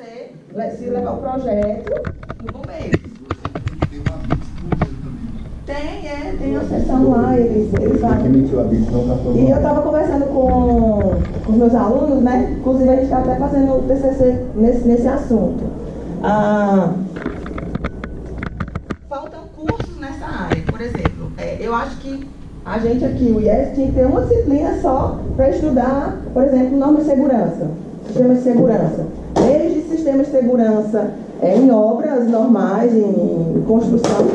você se levar o projeto no bombeiro. Tem a sessão lá, eles vão. E eu estava conversando com os meus alunos, né? Inclusive a gente está até fazendo o TCC nesse assunto. Faltam cursos nessa área, por exemplo. Eu acho que a gente aqui, o IES, tinha que ter uma disciplina só para estudar, por exemplo, normas de segurança, sistemas de segurança, leis de sistemas de segurança em obras normais, em construção,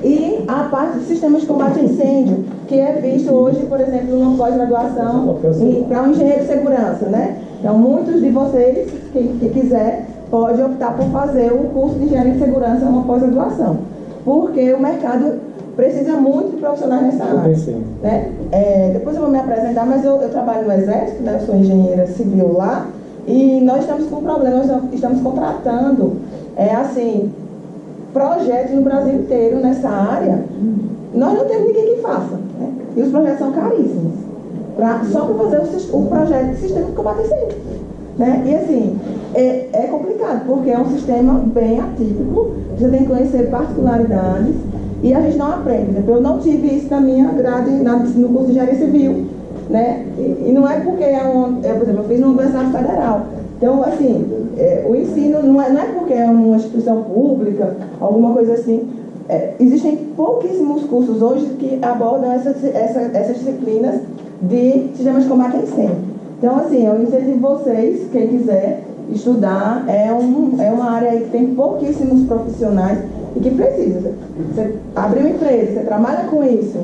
e a parte de sistemas de combate a incêndio, que é visto hoje, por exemplo, numa pós-graduação para um engenheiro de segurança, né? Então, muitos de vocês, que quiser, pode optar por fazer um curso de engenharia de segurança, uma pós-graduação, porque o mercado precisa muito de profissionais nessa área. Né? Depois eu vou me apresentar, mas eu trabalho no Exército, né? Eu sou engenheira civil lá, e nós estamos com um problema, nós estamos contratando, projetos no Brasil inteiro nessa área. Nós não temos ninguém que faça, né? E os projetos são caríssimos, só para fazer o projeto de sistema de combate a incêndio. Né? E assim, é complicado, porque é um sistema bem atípico, você tem que conhecer particularidades, e a gente não aprende. Né? Eu não tive isso na minha grade, no curso de engenharia civil. Né? E não é porque por exemplo, eu fiz na Universidade Federal. Então, assim, o ensino não é porque é uma instituição pública, alguma coisa assim. Existem pouquíssimos cursos hoje que abordam essas disciplinas de sistemas de combate a incêndio. Então, assim, eu incentivo vocês, quem quiser estudar, é uma área aí que tem pouquíssimos profissionais e que precisa. Você abre uma empresa, você trabalha com isso,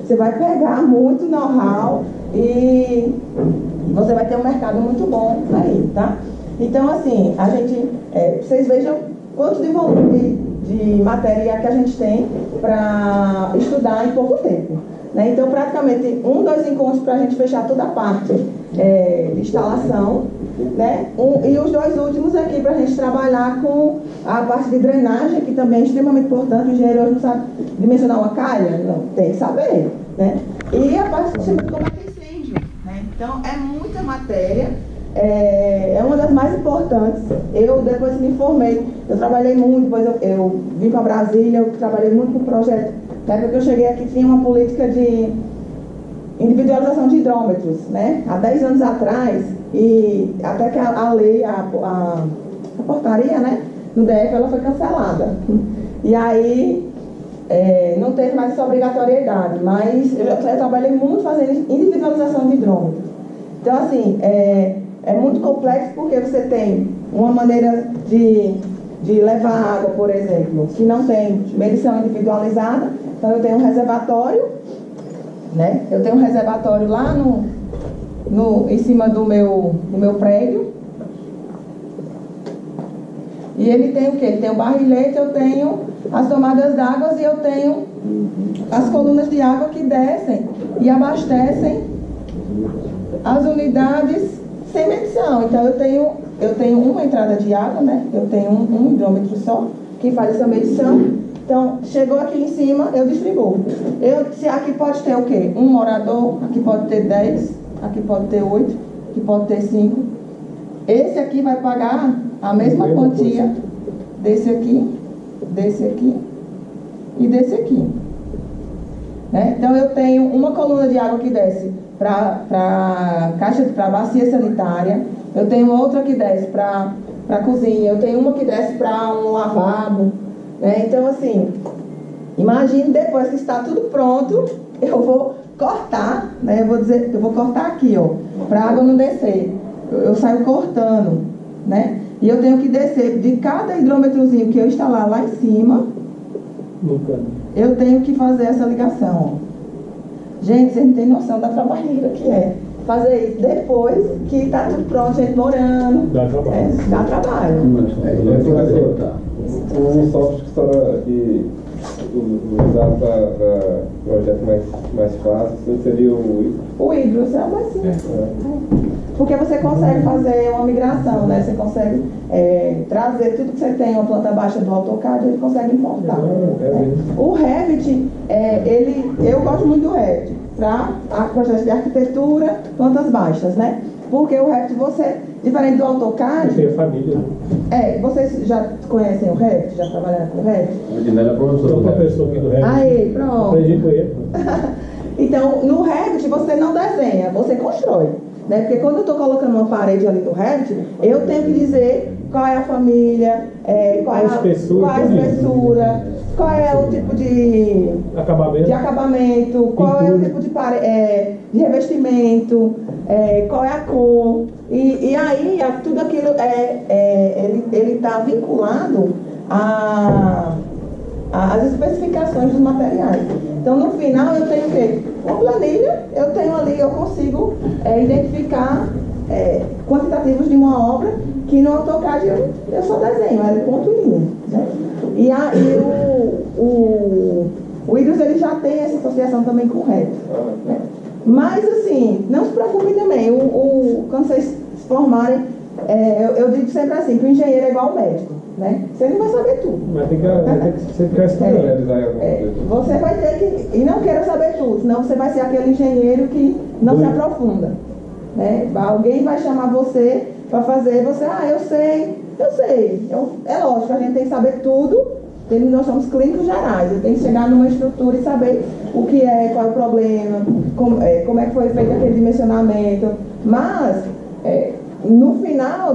você vai pegar muito know-how e você vai ter um mercado muito bom aí, tá? Então, assim, vocês vejam quanto de volume de matéria que a gente tem para estudar em pouco tempo. Né? Então, praticamente, 2 encontros para a gente fechar toda a parte de instalação, né? E os 2 últimos aqui para a gente trabalhar com a parte de drenagem, que também é extremamente importante. O engenheiro hoje não sabe dimensionar uma calha? Não, tem que saber. Né? E a parte de combate a incêndio. Né? Então, é muita matéria. É uma das mais importantes. Eu depois me formei, eu trabalhei muito, depois eu vim para Brasília, eu trabalhei muito com o projeto. Na época que eu cheguei aqui tinha uma política de individualização de hidrômetros, né? Há 10 anos atrás, e até que a lei, a portaria, né? No DF, ela foi cancelada. E aí não teve mais essa obrigatoriedade, mas eu trabalhei muito fazendo individualização de hidrômetros. Então, assim, é muito complexo porque você tem uma maneira de levar água, por exemplo, que não tem medição individualizada. Então, eu tenho um reservatório, né? Eu tenho um reservatório lá em cima do meu prédio. E ele tem o quê? Ele tem o barrilete, eu tenho as tomadas d'água e eu tenho as colunas de água que descem e abastecem as unidades sem medição. Então, eu tenho uma entrada de água, né? Eu tenho um hidrômetro só, que faz essa medição. Então, chegou aqui em cima, eu distribuo. Se aqui pode ter o quê? Um morador, aqui pode ter 10, aqui pode ter 8, aqui pode ter 5. Esse aqui vai pagar a mesma quantia desse aqui e desse aqui. Né? Então, eu tenho uma coluna de água que desce para bacia sanitária, eu tenho outra que desce para cozinha, eu tenho uma que desce para um lavabo. Né? Então, assim, imagine depois que está tudo pronto, eu vou cortar, né? Eu vou cortar aqui, ó, para a água não descer. Eu saio cortando, né? E eu tenho que descer de cada hidrômetrozinho que eu instalar lá em cima, eu tenho que fazer essa ligação, ó. Gente, vocês não têm noção da trabalheira que é fazer isso depois que está tudo pronto, gente morando. Dá trabalho. Dá trabalho. Um software que usar para projeto mais fácil seria o Hydros, é mais simples. Porque você consegue fazer uma migração, né? Você consegue trazer tudo que você tem, uma planta baixa do AutoCAD, ele consegue importar. O Revit, eu gosto muito do Revit, para projetos de arquitetura, plantas baixas, né? Porque o Revit, você, diferente do AutoCAD... Eu tenho família. Vocês já conhecem o Revit? Já trabalharam com o Revit? Sou professor aqui do Revit. Aí, pronto. Aprendi com ele. Então, no Revit, você não desenha, você constrói. Né? Porque quando eu estou colocando uma parede ali no Revit, eu tenho que dizer qual é a família, qual é a espessura, qual é o tipo de acabamento, qual é o tipo de revestimento, qual é a cor. E aí, tudo aquilo ele está vinculado às especificações dos materiais. Então, no final, eu tenho o quê? Uma planilha, eu consigo identificar quantitativos de uma obra que no AutoCAD eu só desenho, ponto e linha. Né? E aí o Idris, ele já tem essa associação também com o Revit. Né? Mas, assim, não se preocupem também, quando vocês se formarem, eu digo sempre assim, que o engenheiro é igual ao médico. Né? Você não vai saber tudo. Mas tem que ficar estudando. Você vai ter que... E não queira saber tudo, senão você vai ser aquele engenheiro que não se aprofunda. Né? Alguém vai chamar você para fazer, você, eu sei. É lógico, a gente tem que saber tudo, nós somos clínicos gerais, eu tenho que chegar numa estrutura e saber o que é, qual é o problema, como é que foi feito aquele dimensionamento. Mas... no final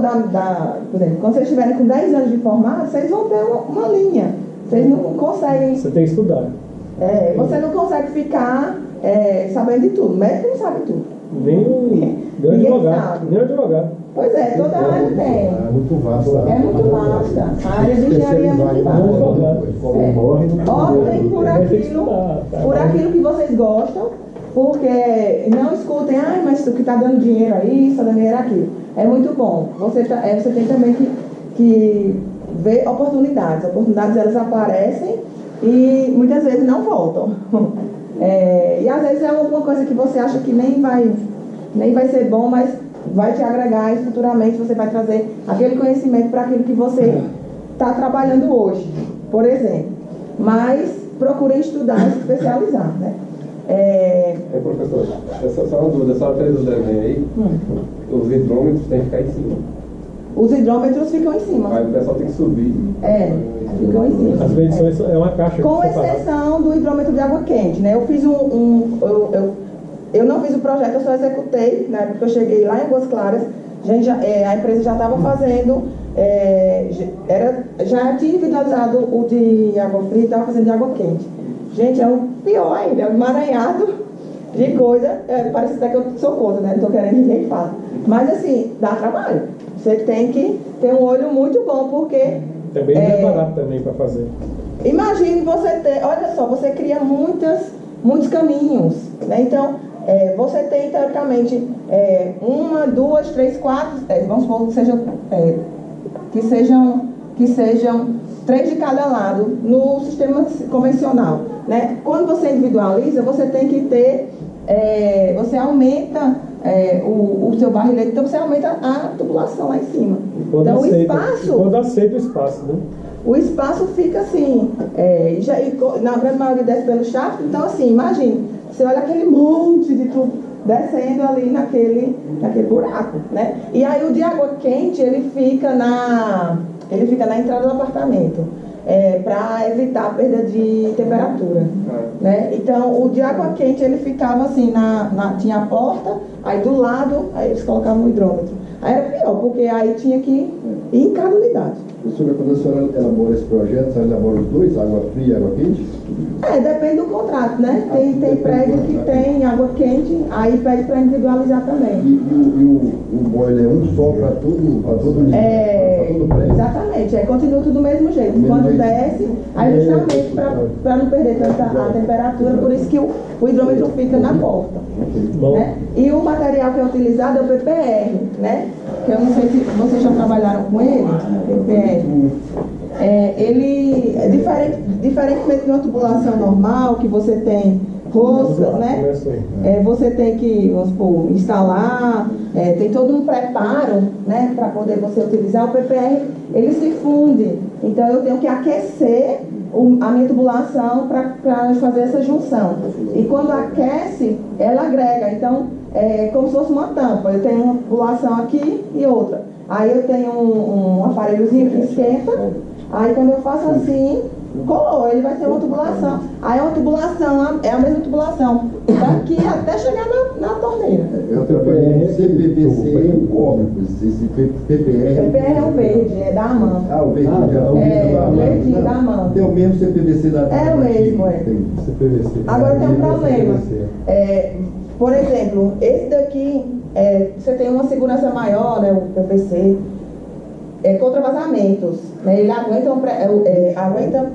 por exemplo, quando vocês estiverem com 10 anos de formado, vocês vão ter uma linha. Vocês não conseguem... Você tem que estudar. Você não consegue ficar sabendo de tudo. O médico não sabe tudo. Nem o advogado. Nem o advogado. Pois é, toda área tem. É muito vasta. É muito vasta. A área de engenharia é muito vasta. Optem por aquilo que vocês gostam, porque não escutem, mas o que está dando dinheiro aí, está dando dinheiro aqui. É muito bom. Você tem também que ver oportunidades. Oportunidades, elas aparecem e muitas vezes não voltam. E às vezes é alguma coisa que você acha que nem vai ser bom, mas vai te agregar e futuramente você vai trazer aquele conhecimento para aquilo que você está trabalhando hoje, por exemplo. Mas procurem estudar e se especializar, né? Professor, só uma dúvida, a senhora fez o desenho aí, os hidrômetros têm que ficar em cima. Os hidrômetros ficam em cima. Aí o pessoal tem que subir. Ficam em cima. As medições é uma caixa. Com exceção do hidrômetro de água quente, né? Eu fiz eu não fiz o projeto, eu só executei, né? Porque eu cheguei lá em Águas Claras, a empresa já estava fazendo, já tinha individualizado o de água fria e estava fazendo de água quente. Gente, é o pior ainda, é um emaranhado de coisa, parece até que eu sou contra, né? Não estou querendo que ninguém fale. Mas assim, dá trabalho. Você tem que ter um olho muito bom, porque... É bem preparado também para fazer. Imagine olha só, você cria muitos caminhos, né? Então, você tem, teoricamente, 1, 2, 3, 4, vamos supor que sejam 3 de cada lado no sistema convencional, né? Quando você individualiza, você tem que ter, você aumenta o seu barrilete, então você aumenta a tubulação lá em cima. Então o espaço... Quando aceita o espaço, né? O espaço fica assim, na grande maioria desce pelo shaft, então assim, imagine, você olha aquele monte de tubo descendo ali naquele buraco, né? E aí o de água quente, ele fica na entrada do apartamento, para evitar a perda de temperatura, né? Então o de água quente, ele ficava assim, tinha a porta, aí do lado, aí eles colocavam o hidrômetro. Aí era pior, porque aí tinha que ir em cada unidade. Professora, quando a senhora elabora esse projeto, a senhora elabora os dois, água fria e água quente? Depende do contrato, né? Tem prédio que tem água quente, aí pede para individualizar também. E o boiler é um só para todo prédio? Exatamente, continua tudo do mesmo jeito. Quando desce, aí justamente para não perder tanta a temperatura, por isso que o hidrômetro fica na porta. Né? E o material que é utilizado é o PPR, né? Que eu não sei se vocês já trabalharam com ele, PPR. Ele é diferentemente de uma tubulação normal, que você tem roscas, né? Você tem que, vamos supor, instalar, tem todo um preparo, né, para poder você utilizar. O PPR, ele se funde, então eu tenho que aquecer a minha tubulação para fazer essa junção. E quando aquece, ela agrega. Então, como se fosse uma tampa. Eu tenho uma tubulação aqui e outra. Aí eu tenho um aparelhozinho que esquenta. Aí quando eu faço assim, colou, ele vai ter uma tubulação. Aí é uma tubulação, é a mesma tubulação, daqui até chegar na torneira. Eu trabalhei no CPVC em cómicos, esse PPR. PPR é o verde, é da AMAN. Ah, o verde o verdinho da AMAN. Tem o mesmo CPVC da É o mesmo, é. CPVC. Agora tem um problema. Por exemplo, esse daqui, você tem uma segurança maior, né, o PVC, contra vazamentos. Né, ele aguenta,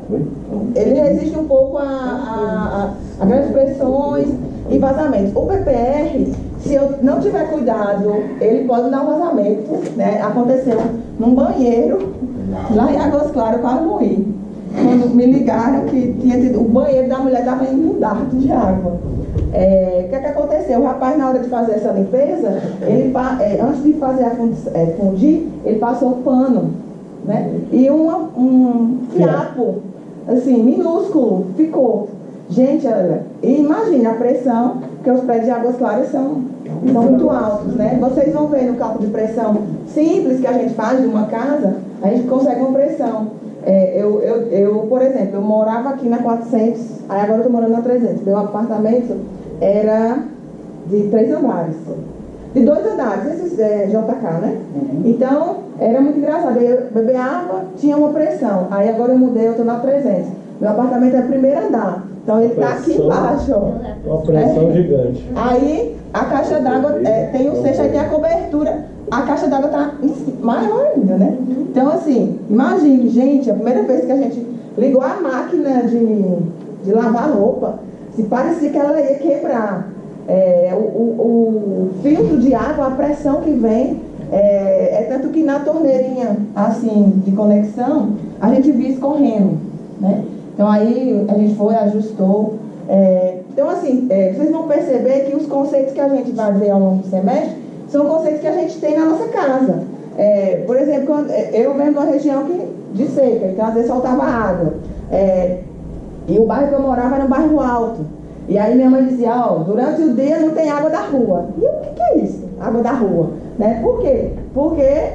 ele resiste um pouco a grandes pressões e vazamentos. O PPR, se eu não tiver cuidado, ele pode dar um vazamento. Né? Aconteceu num banheiro, lá em Águas Claras, eu quase morri. Quando me ligaram que tinha tido, o banheiro da mulher estava inundado de água. O que aconteceu? O rapaz, na hora de fazer essa limpeza, ele, antes de fazer a fundir, ele passou um pano, né? E um fiapo, assim, minúsculo, ficou. Gente, olha, imagina a pressão, porque os prédios de Águas Claras são muito altos, né? Vocês vão ver no cálculo de pressão simples que a gente faz de uma casa, a gente consegue uma pressão. Por exemplo, eu morava aqui na 400, aí agora eu estou morando na 300. Meu apartamento era de 3 andares, de 2 andares, esses JK, né? Então, era muito engraçado. Eu beber água, tinha uma pressão. Aí agora eu mudei, eu estou na 300. Meu apartamento é primeiro andar, então ele está aqui embaixo. Uma pressão gigante. Aí a caixa d'água, tem o cesto, aí tem a cobertura. A caixa d'água está maior ainda, né? Então, assim, imagine, gente, a primeira vez que a gente ligou a máquina de lavar roupa, se parecia que ela ia quebrar. O filtro de água, a pressão que vem, tanto que na torneirinha, assim, de conexão, a gente via escorrendo, né? Então, aí a gente foi, ajustou. Então, assim, vocês vão perceber que os conceitos que a gente vai ver ao longo do semestre são conceitos que a gente tem na nossa casa. Por exemplo, eu venho de uma região de seca, então às vezes faltava água. E o bairro que eu morava era um bairro alto. E aí minha mãe dizia, durante o dia não tem água da rua. E o que é isso? Água da rua. Né? Por quê? Porque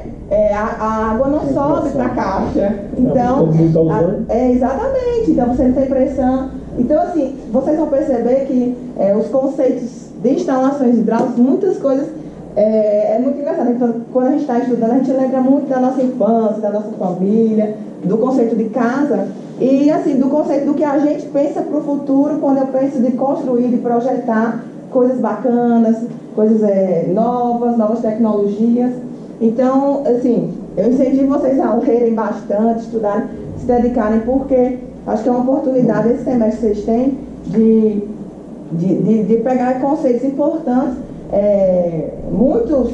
a água não sobe para a caixa. Então, exatamente. Então você não tem pressão. Então, assim, vocês vão perceber que os conceitos de instalações hidráulicas, muitas coisas, é muito engraçado. Então, quando a gente está estudando, a gente lembra muito da nossa infância, da nossa família, do conceito de casa e, assim, do conceito do que a gente pensa para o futuro quando eu penso de construir, de projetar coisas bacanas, coisas novas tecnologias. Então, assim, eu incentivo vocês a lerem bastante, estudarem, se dedicarem, porque acho que é uma oportunidade, esse semestre que vocês têm, de pegar conceitos importantes. Muitos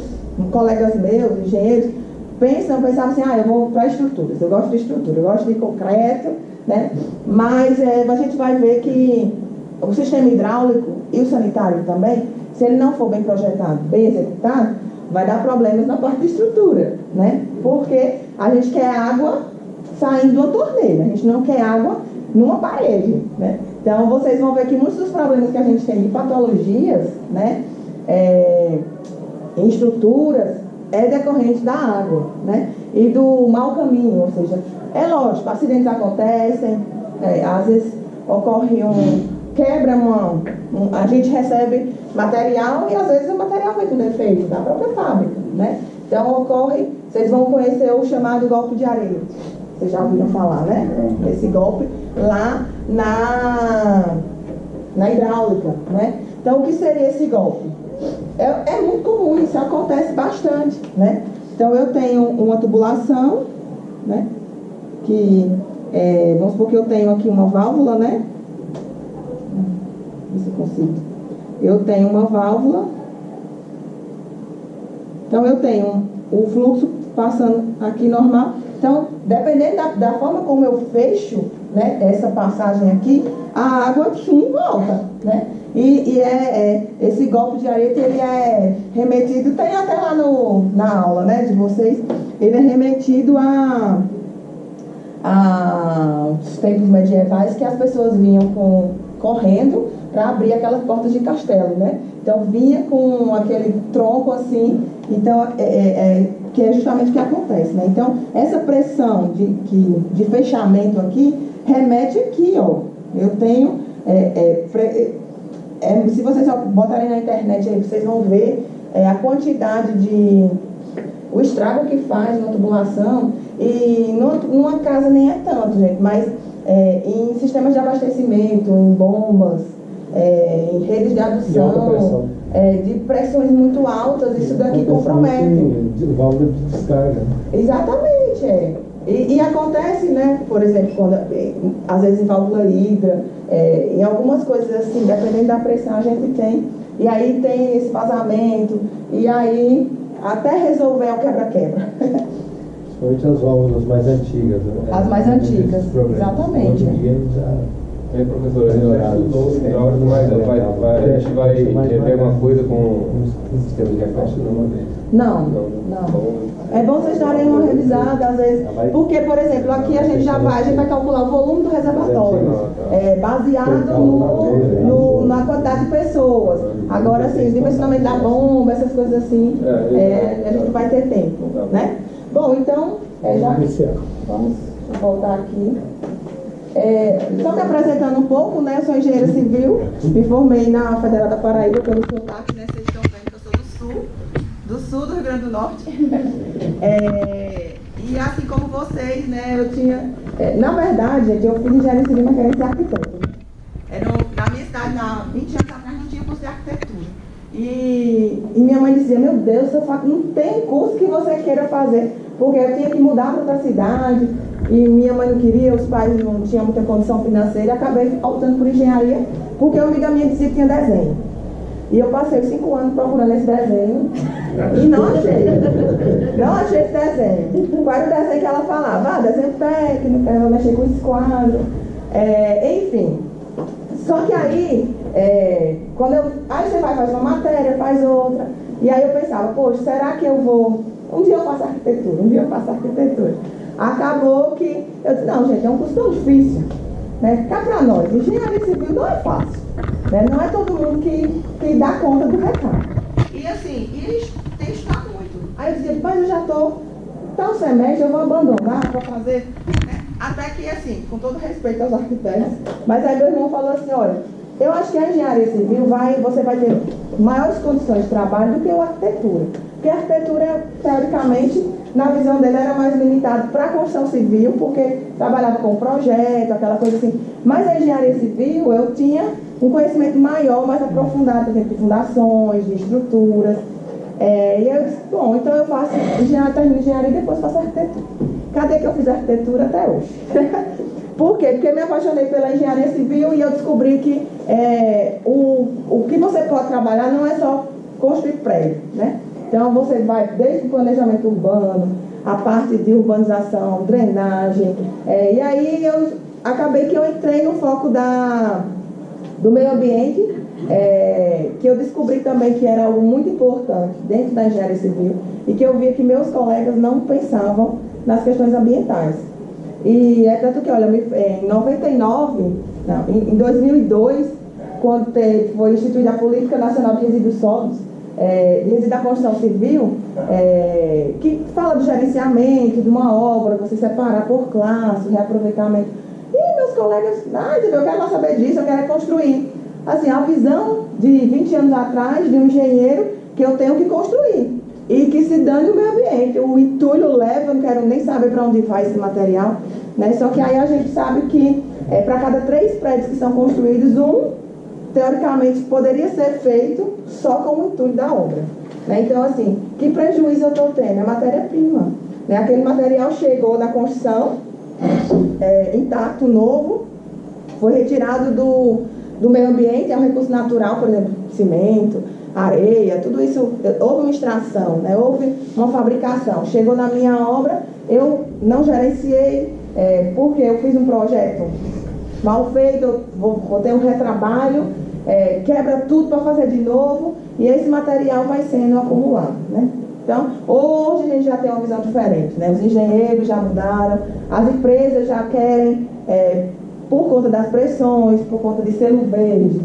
colegas meus, engenheiros, pensavam assim, eu vou para estruturas, eu gosto de estrutura, eu gosto de concreto, né? Mas a gente vai ver que o sistema hidráulico e o sanitário também, se ele não for bem projetado, bem executado, vai dar problemas na parte de estrutura, né? Porque a gente quer água saindo de uma torneira, a gente não quer água numa parede, né? Então vocês vão ver que muitos dos problemas que a gente tem de patologias, né, em estruturas, decorrente da água, né? E do mau caminho, ou seja, lógico, acidentes acontecem, às vezes ocorre quebra a gente recebe material e às vezes o material vem com defeito da própria fábrica, né? Então ocorre, vocês vão conhecer o chamado golpe de areia. Vocês já ouviram falar, né? Esse golpe lá na hidráulica, né? Então o que seria esse golpe? É muito comum, isso acontece bastante, né? Então eu tenho uma tubulação, né? Que, vamos supor que eu tenho aqui uma válvula, né? Se eu consigo. Eu tenho uma válvula. Então eu tenho o fluxo passando aqui normal. Então, dependendo da forma como eu fecho, né, essa passagem aqui, a água volta, né? E esse golpe de areia, ele é remetido, tem até lá na aula, né, de vocês, ele é remetido aos tempos medievais, que as pessoas vinham com correndo para abrir aquelas portas de castelo, né? Então vinha com aquele tronco assim, então que é justamente o que acontece, né? Então essa pressão de fechamento aqui remete aqui, ó. Eu tenho, se vocês botarem na internet aí, vocês vão ver a quantidade o estrago que faz na tubulação, e numa casa nem é tanto, gente, mas em sistemas de abastecimento, em bombas, em redes de adução, de pressões muito altas, isso daqui compromete. De válvula de descarga. Exatamente, E acontece, né, por exemplo, quando, às vezes em válvula hidra, em algumas coisas assim, dependendo da pressão a gente tem, e aí tem esse vazamento, e aí até resolver o quebra-quebra. Principalmente as válvulas mais antigas, né? As mais antigas, exatamente. Hoje em dia já... Aí, professora, a gente já estudou hidráulica, mas a gente vai ver alguma coisa com o sistema de reflexo? Não. É bom vocês darem uma revisada, às vezes, porque, por exemplo, aqui a gente vai calcular o volume do reservatório, baseado na quantidade de pessoas. Agora, assim, o dimensionamento da bomba, essas coisas assim, a gente vai ter tempo, né? Bom, então, vamos voltar aqui. Só me apresentando um pouco, né? Eu sou engenheira civil, me formei na Federal da Paraíba pelo SOTAC, né? Vocês estão vendo que eu sou do sul do Rio Grande do Norte. E assim como vocês, né? Eu tinha... na verdade, gente, eu fiz engenharia civil, mas queria ser arquiteto. Na minha cidade, 20 anos atrás, não tinha curso de arquitetura. E minha mãe dizia, meu Deus, não tem curso que você queira fazer, porque eu tinha que mudar para outra cidade, e minha mãe não queria, os pais não tinham muita condição financeira, e acabei optando por engenharia, porque uma amiga minha dizia que tinha desenho. E eu passei 5 anos procurando esse desenho, e não achei esse desenho. Qual era o desenho que ela falava? Desenho técnico, ela mexer com esquadro, enfim. Só que aí, aí você vai fazer uma matéria, faz outra, e aí eu pensava, poxa, será que eu vou... Um dia eu faço arquitetura. Acabou que eu disse, não, gente, é um curso tão difícil, né? Cá pra nós, engenharia civil não é fácil, né? Não é todo mundo que dá conta do recado. E assim, tem que estudar muito. Aí eu dizia, mas eu já estou tal semestre, eu vou abandonar, vou fazer... Até que, assim, com todo respeito aos arquitetos, mas aí meu irmão falou assim, olha, eu acho que a engenharia civil você vai ter maiores condições de trabalho do que a arquitetura. Porque a arquitetura, teoricamente, na visão dele, era mais limitado para a construção civil, porque trabalhava com projeto, aquela coisa assim. Mas a engenharia civil, eu tinha um conhecimento maior, mais aprofundado, por exemplo, de fundações, de estruturas. E eu disse, bom, então eu faço termino engenharia e depois faço arquitetura. Cadê que eu fiz arquitetura até hoje? Por quê? Porque eu me apaixonei pela engenharia civil e eu descobri que o que você pode trabalhar não é só construir prédio, né? Então você vai desde o planejamento urbano, a parte de urbanização, drenagem, e aí eu acabei que eu entrei no foco do meio ambiente, que eu descobri também que era algo muito importante dentro da engenharia civil e que eu via que meus colegas não pensavam nas questões ambientais. E é tanto que, olha, em 2002, quando foi instituída a Política Nacional de Resíduos Sólidos, resíduos da construção civil, que fala do gerenciamento de uma obra, você separar por classe, reaproveitamento. E meus colegas, eu quero lá saber disso, eu quero construir. Assim, a visão de 20 anos atrás de um engenheiro que eu tenho que construir. E que se dane o meio ambiente. O entulho leva, eu não quero nem saber para onde vai esse material. Né? Só que aí a gente sabe que para cada 3 prédios que são construídos, teoricamente, poderia ser feito só com o entulho da obra. Né? Então, assim, que prejuízo eu estou tendo? É matéria-prima. Né? Aquele material chegou na construção, intacto, novo, foi retirado do meio ambiente, é um recurso natural, por exemplo, cimento, areia, tudo isso, houve uma extração, né? Houve uma fabricação. Chegou na minha obra, eu não gerenciei, porque eu fiz um projeto mal feito, vou ter um retrabalho, quebra tudo para fazer de novo, e esse material vai sendo acumulado, né? Então, hoje a gente já tem uma visão diferente, né? Os engenheiros já mudaram, as empresas já querem por conta das pressões, por conta de selo verde,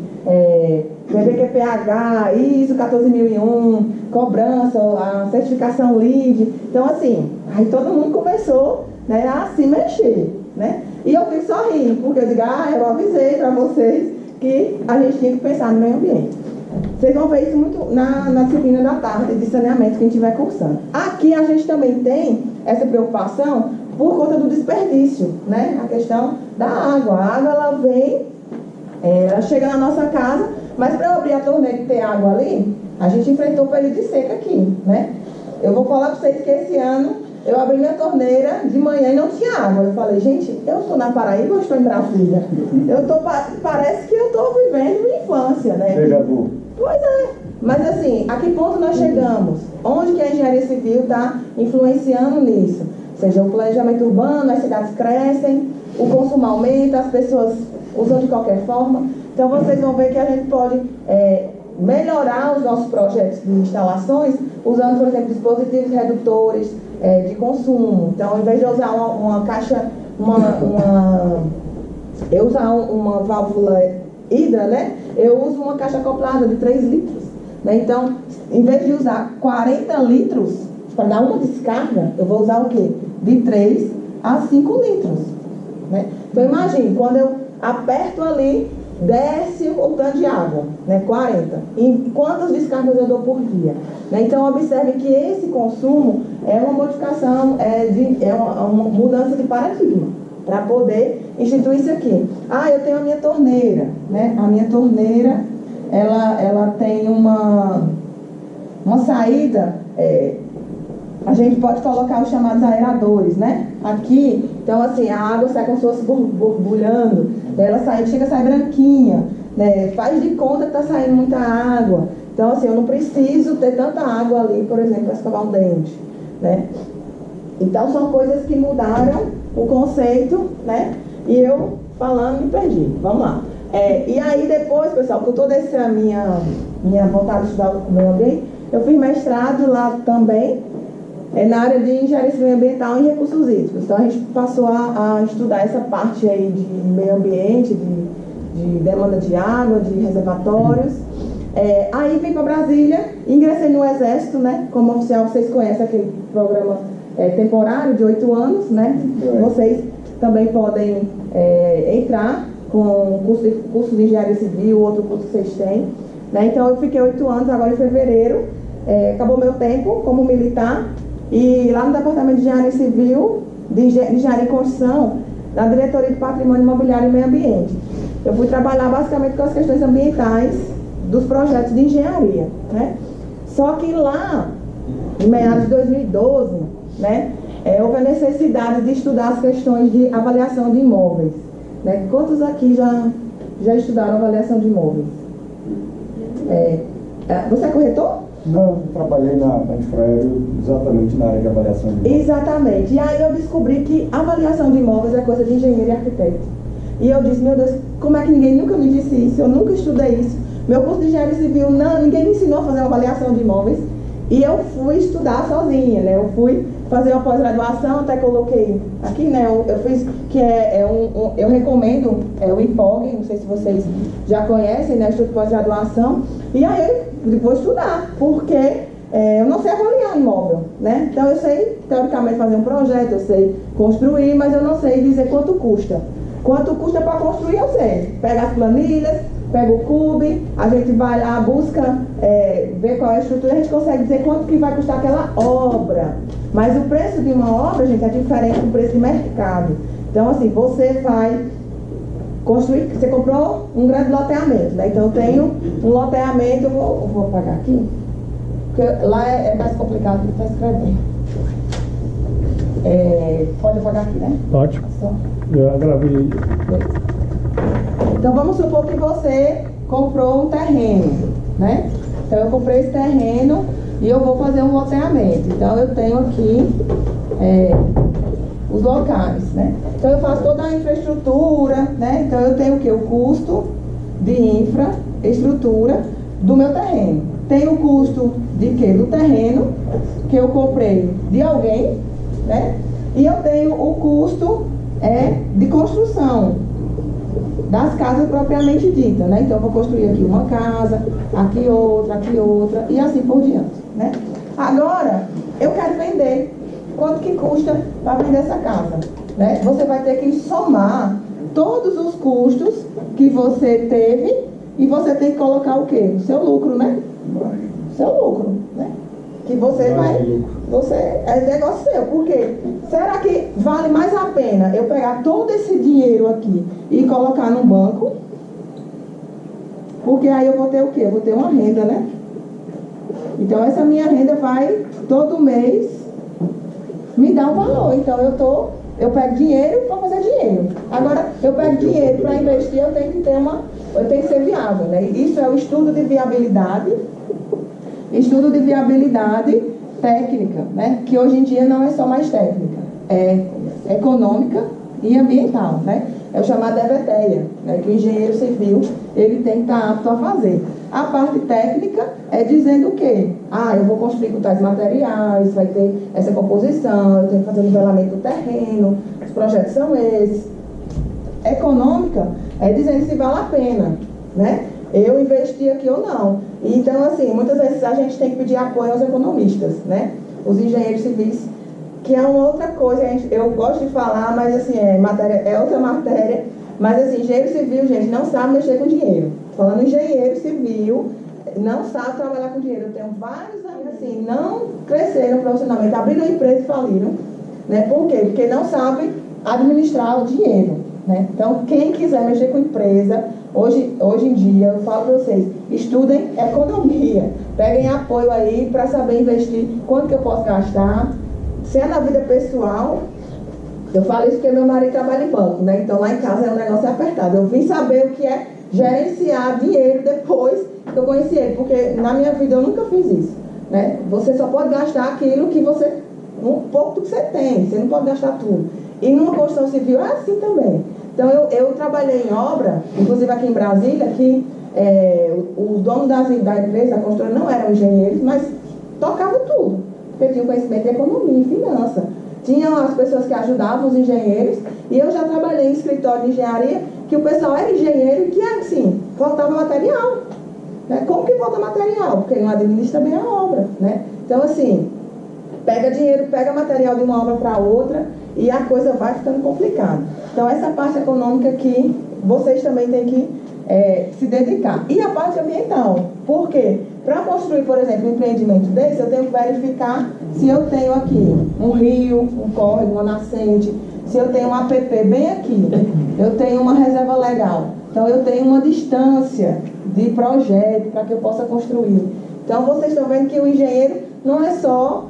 PPQPH, ISO 14001, cobrança, a certificação LEED. Então, assim, aí todo mundo começou, né, a se mexer, né? E eu fico só rindo, porque eu digo, eu avisei para vocês que a gente tinha que pensar no meio ambiente. Vocês vão ver isso muito na disciplina da tarde de saneamento, quem estiver cursando. Aqui a gente também tem essa preocupação por conta do desperdício, né? A questão da água. A água, ela vem, ela chega na nossa casa, mas para eu abrir a torneira e ter água ali, a gente enfrentou o período de seca aqui, né? Eu vou falar para vocês que esse ano eu abri minha torneira de manhã e não tinha água. Eu falei, gente, eu estou na Paraíba ou estou em Brasília? Parece que eu estou vivendo minha infância, né? Pois é. Mas assim, a que ponto nós chegamos? Onde que a engenharia civil está influenciando nisso? Seja o planejamento urbano, as cidades crescem, o consumo aumenta, as pessoas usam de qualquer forma. Então vocês vão ver que a gente pode melhorar os nossos projetos de instalações usando, por exemplo, dispositivos redutores de consumo. Então, ao invés de usar uma caixa, eu usar uma válvula hidra, né? Eu uso uma caixa acoplada de 3 litros. Né? Então, em vez de usar 40 litros para dar uma descarga, eu vou usar o quê? De 3 a 5 litros. Né? Então, imagine, quando eu aperto ali, desce o tanto de água, né? 40. E quantas descargas eu dou por dia? Né? Então, observe que esse consumo é uma modificação, é uma mudança de paradigma para poder instituir isso aqui. Eu tenho a minha torneira, né? A minha torneira, ela tem uma saída, a gente pode colocar os chamados aeradores, né? Aqui, então assim, a água sai como se fosse borbulhando, ela chega a sair branquinha, né? Faz de conta que está saindo muita água. Então assim, eu não preciso ter tanta água ali, por exemplo, para escovar um dente, né? Então são coisas que mudaram o conceito, né? E eu falando me perdi. Vamos lá. E aí depois, pessoal, com toda essa minha vontade de estudar o meio ambiente, eu fiz mestrado lá também, na área de engenharia civil ambiental e recursos hídricos. Então a gente passou a estudar essa parte aí de meio ambiente, de demanda de água, de reservatórios. Aí vim para Brasília, ingressei no Exército, né? Como oficial, vocês conhecem aquele programa temporário de 8 anos, né? Vocês também podem entrar com curso de engenharia civil, outro curso que vocês têm. Né? Então eu fiquei 8 anos, agora em fevereiro, acabou meu tempo como militar, e lá no Departamento de Engenharia Civil, de Engenharia e Construção, na Diretoria de Patrimônio Imobiliário e Meio Ambiente. Eu fui trabalhar basicamente com as questões ambientais dos projetos de engenharia. Né? Só que lá, em meados de 2012, né, houve a necessidade de estudar as questões de avaliação de imóveis. Né? Quantos aqui já estudaram avaliação de imóveis? Você é corretor? Não, trabalhei na Infraero exatamente na área de avaliação de imóveis. Exatamente. E aí eu descobri que avaliação de imóveis é coisa de engenheiro e arquiteto. E eu disse, meu Deus, como é que ninguém nunca me disse isso? Eu nunca estudei isso. Meu curso de engenharia civil, ninguém me ensinou a fazer uma avaliação de imóveis. E eu fui estudar sozinha, né? Eu fui fazer uma pós-graduação, até coloquei aqui, né? Eu fiz, que eu recomendo, o IPOG, não sei se vocês já conhecem, né? Estudo de pós-graduação. E aí eu vou estudar, porque eu não sei avaliar um imóvel, né? Então eu sei, teoricamente, fazer um projeto, eu sei construir, mas eu não sei dizer quanto custa. Quanto custa para construir, eu sei. Pega as planilhas, pega o CUB, a gente vai lá, busca ver qual é a estrutura, a gente consegue dizer quanto que vai custar aquela obra. Mas o preço de uma obra, gente, é diferente do preço de mercado. Então, assim, você vai construir, você comprou um grande loteamento, né? Então, eu tenho um loteamento, eu vou apagar aqui, porque lá é mais complicado do que está escrevendo. Pode apagar aqui, né? Pode. Eu gravei. Então vamos supor que você comprou um terreno, né? Então eu comprei esse terreno e eu vou fazer um loteamento. Então eu tenho aqui os locais, né? Então eu faço toda a infraestrutura, né? Então eu tenho o quê? O custo de infraestrutura do meu terreno. Tenho o custo de quê? Do terreno que eu comprei de alguém, né? E eu tenho o custo de construção. das casas propriamente ditas, né? Então eu vou construir aqui uma casa, aqui outra e assim por diante, né? Agora, eu quero vender. Quanto que custa para vender essa casa? Né? Você vai ter que somar todos os custos que você teve e você tem que colocar o quê? O seu lucro, né? Seu lucro, né? Que você vai... é negócio seu. Por quê? Será que vale mais a pena eu pegar todo esse dinheiro aqui e colocar no banco? Porque aí eu vou ter o quê? Eu vou ter uma renda, né? Então essa minha renda vai todo mês me dar um valor. Então eu pego dinheiro para fazer dinheiro. Agora, eu pego dinheiro para investir, eu tenho que ser viável, né? Isso é o estudo de viabilidade técnica, né? Que hoje em dia não é só mais técnica, é econômica e ambiental, né? É o chamado EVTEA, né? Que o engenheiro civil ele tem que estar apto a fazer. A parte técnica é dizendo o quê? Eu vou construir com tais materiais, vai ter essa composição, eu tenho que fazer nivelamento do terreno, os projetos são esses. Econômica é dizendo se vale a pena, né? Eu investi aqui ou não. Então, assim, muitas vezes a gente tem que pedir apoio aos economistas, né? Os engenheiros civis, que é uma outra coisa, eu gosto de falar, mas assim, é outra matéria, mas assim, engenheiro civil, gente, não sabe mexer com dinheiro. Falando engenheiro civil, não sabe trabalhar com dinheiro. Eu tenho vários amigos assim, não cresceram profissionalmente, abriram empresa e faliram, né? Por quê? Porque não sabem administrar o dinheiro, né? Então, quem quiser mexer com empresa, hoje em dia, eu falo para vocês, estudem economia, peguem apoio aí para saber investir, quanto que eu posso gastar. Se é na vida pessoal, eu falo isso porque meu marido trabalha em banco, né? Então lá em casa é um negócio apertado. Eu vim saber o que é gerenciar dinheiro depois que eu conheci ele, porque na minha vida eu nunca fiz isso, né? Você só pode gastar aquilo que você, um pouco do que você tem, você não pode gastar tudo. E numa construção civil é assim também. Então eu trabalhei em obra, inclusive aqui em Brasília, que o dono da empresa, da construtora, não eram engenheiros, mas tocavam tudo, porque tinham conhecimento de economia e finança. Tinham as pessoas que ajudavam os engenheiros, e eu já trabalhei em escritório de engenharia, que o pessoal era engenheiro e que, assim, faltava material. Né? Como que falta material? Porque não administra bem a obra, né? Então, assim, pega dinheiro, pega material de uma obra para outra, e a coisa vai ficando complicada. Então, essa parte econômica que vocês também têm que se dedicar. E a parte ambiental. Por quê? Para construir, por exemplo, um empreendimento desse, eu tenho que verificar se eu tenho aqui um rio, um córrego, uma nascente, se eu tenho um APP bem aqui, eu tenho uma reserva legal. Então, eu tenho uma distância de projeto para que eu possa construir. Então, vocês estão vendo que o engenheiro não é só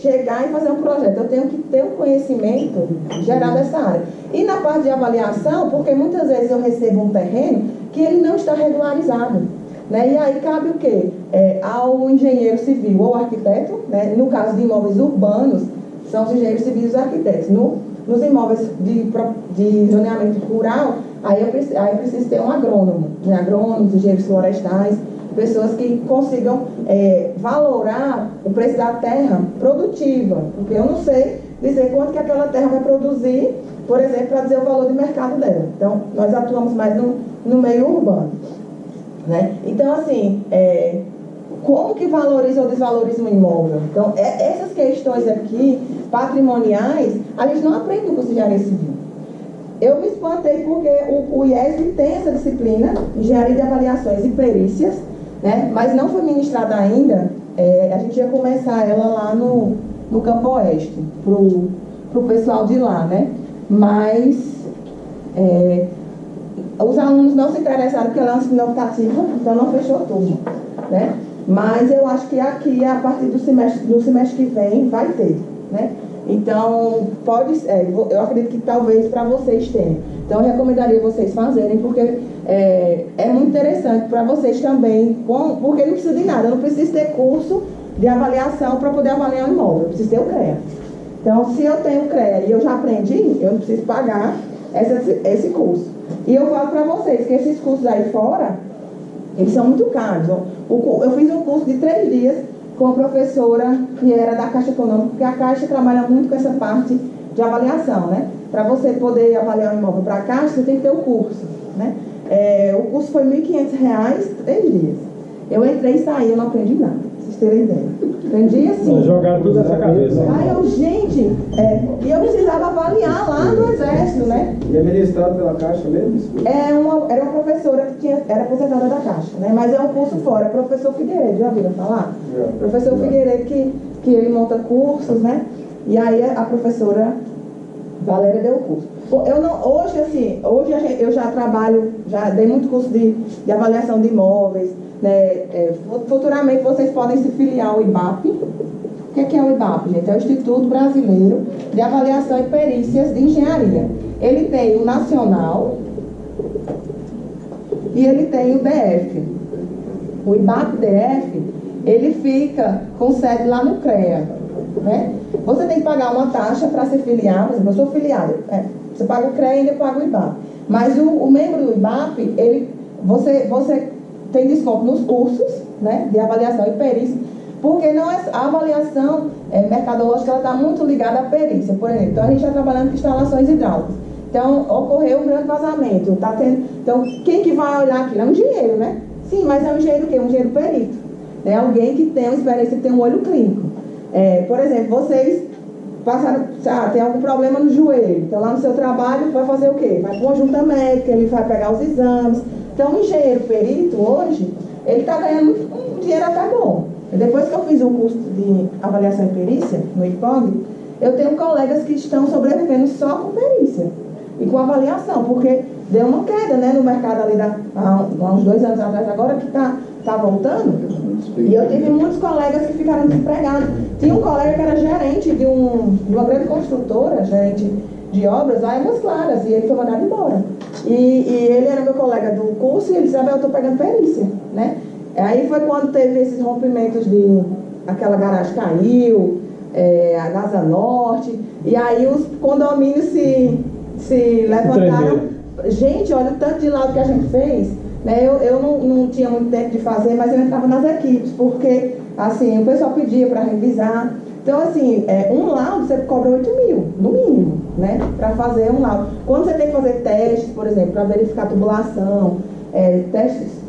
chegar e fazer um projeto. Eu tenho que ter um conhecimento geral dessa área. E na parte de avaliação, porque muitas vezes eu recebo um terreno que ele não está regularizado. Né? E aí cabe o quê? Ao engenheiro civil ou arquiteto, né? No caso de imóveis urbanos, são os engenheiros civis e os arquitetos. Nos imóveis de zoneamento rural, aí eu preciso ter um agrônomo, né? Agrônomos, engenheiros florestais, pessoas que consigam valorar o preço da terra produtiva, porque eu não sei dizer quanto que aquela terra vai produzir, por exemplo, para dizer o valor de mercado dela. Então, nós atuamos mais no meio urbano. Né? Então, assim, como que valoriza ou desvaloriza um imóvel? Então, essas questões aqui, patrimoniais, a gente não aprende no curso de engenharia civil. Eu me espantei porque o IESB tem essa disciplina, Engenharia de Avaliações e Perícias, né? Mas não foi ministrada ainda. A gente ia começar ela lá no Campo Oeste, pro pessoal de lá, né? Mas os alunos não se interessaram porque ela é uma disciplina optativa, então não fechou tudo, né? Mas eu acho que aqui, a partir do semestre que vem, vai ter, né? Então, eu acredito que talvez para vocês tenham. Então, eu recomendaria vocês fazerem, porque é muito interessante para vocês também, porque não precisa de nada, eu não preciso ter curso de avaliação para poder avaliar um imóvel, eu preciso ter o CREA. Então, se eu tenho o CREA e eu já aprendi, eu não preciso pagar esse curso. E eu falo para vocês que esses cursos aí fora, eles são muito caros. Eu fiz um curso de 3 dias com a professora que era da Caixa Econômica, porque a Caixa trabalha muito com essa parte de avaliação, né? Para você poder avaliar um imóvel para a Caixa, você tem que ter o curso, né? O curso foi R$ 1.500, 3 dias. Eu entrei e saí, eu não aprendi nada, pra vocês terem ideia. Aprendi assim. Jogaram tudo nessa cabeça. Aí gente, e eu precisava avaliar lá no Exército, né? E é ministrado pela Caixa mesmo? Era uma professora que era aposentada da Caixa, né? Mas é um curso fora, professor Figueiredo, já ouviram falar? Professor Figueiredo que ele monta cursos, né? E aí a professora Valéria deu o curso. Hoje eu já trabalho, já dei muito curso de avaliação de imóveis, né? Futuramente vocês podem se filiar ao IBAP. O que é o IBAP, gente? É o Instituto Brasileiro de Avaliação e Perícias de Engenharia. Ele tem o nacional e ele tem o DF. O IBAP-DF, ele fica com sede lá no CREA, né? Você tem que pagar uma taxa para se filiar, por exemplo, eu sou filiada, você paga o CREA e ainda paga o IBAP. Mas o membro do IBAP, você tem desconto nos cursos, né, de avaliação e perícia, porque a avaliação mercadológica está muito ligada à perícia, por exemplo. Então a gente está trabalhando com instalações hidráulicas. Então ocorreu um grande vazamento. Então quem que vai olhar aquilo? É um engenheiro, né? Sim, mas é um engenheiro o quê? Um engenheiro perito. É alguém que tem uma experiência, que tem um olho clínico. Por exemplo, vocês passaram, tem algum problema no joelho, então lá no seu trabalho vai fazer o quê? Vai para uma junta médica, ele vai pegar os exames. Então o engenheiro perito hoje, ele está ganhando um dinheiro até bom. Depois que eu fiz um curso de avaliação e perícia no IPOG, eu tenho colegas que estão sobrevivendo só com perícia e com avaliação, porque deu uma queda, né, no mercado ali há uns 2 anos atrás agora, que está voltando. E eu tive muitos colegas que ficaram desempregados. Tinha um colega que era gerente de uma grande construtora, gerente de obras lá em Águas Claras, e ele foi mandado embora. E ele era meu colega do curso e ele disse: eu estou pegando perícia, né? Aí foi quando teve esses rompimentos aquela garagem caiu, a Gaza Norte, e aí os condomínios se levantaram. Gente, olha o tanto de laudo que a gente fez, né? Eu não tinha muito tempo de fazer, mas eu entrava nas equipes, porque assim, o pessoal pedia para revisar. Então, assim, um laudo você cobra 8 mil, no mínimo, né? Para fazer um laudo. Quando você tem que fazer testes, por exemplo, para verificar tubulação, testes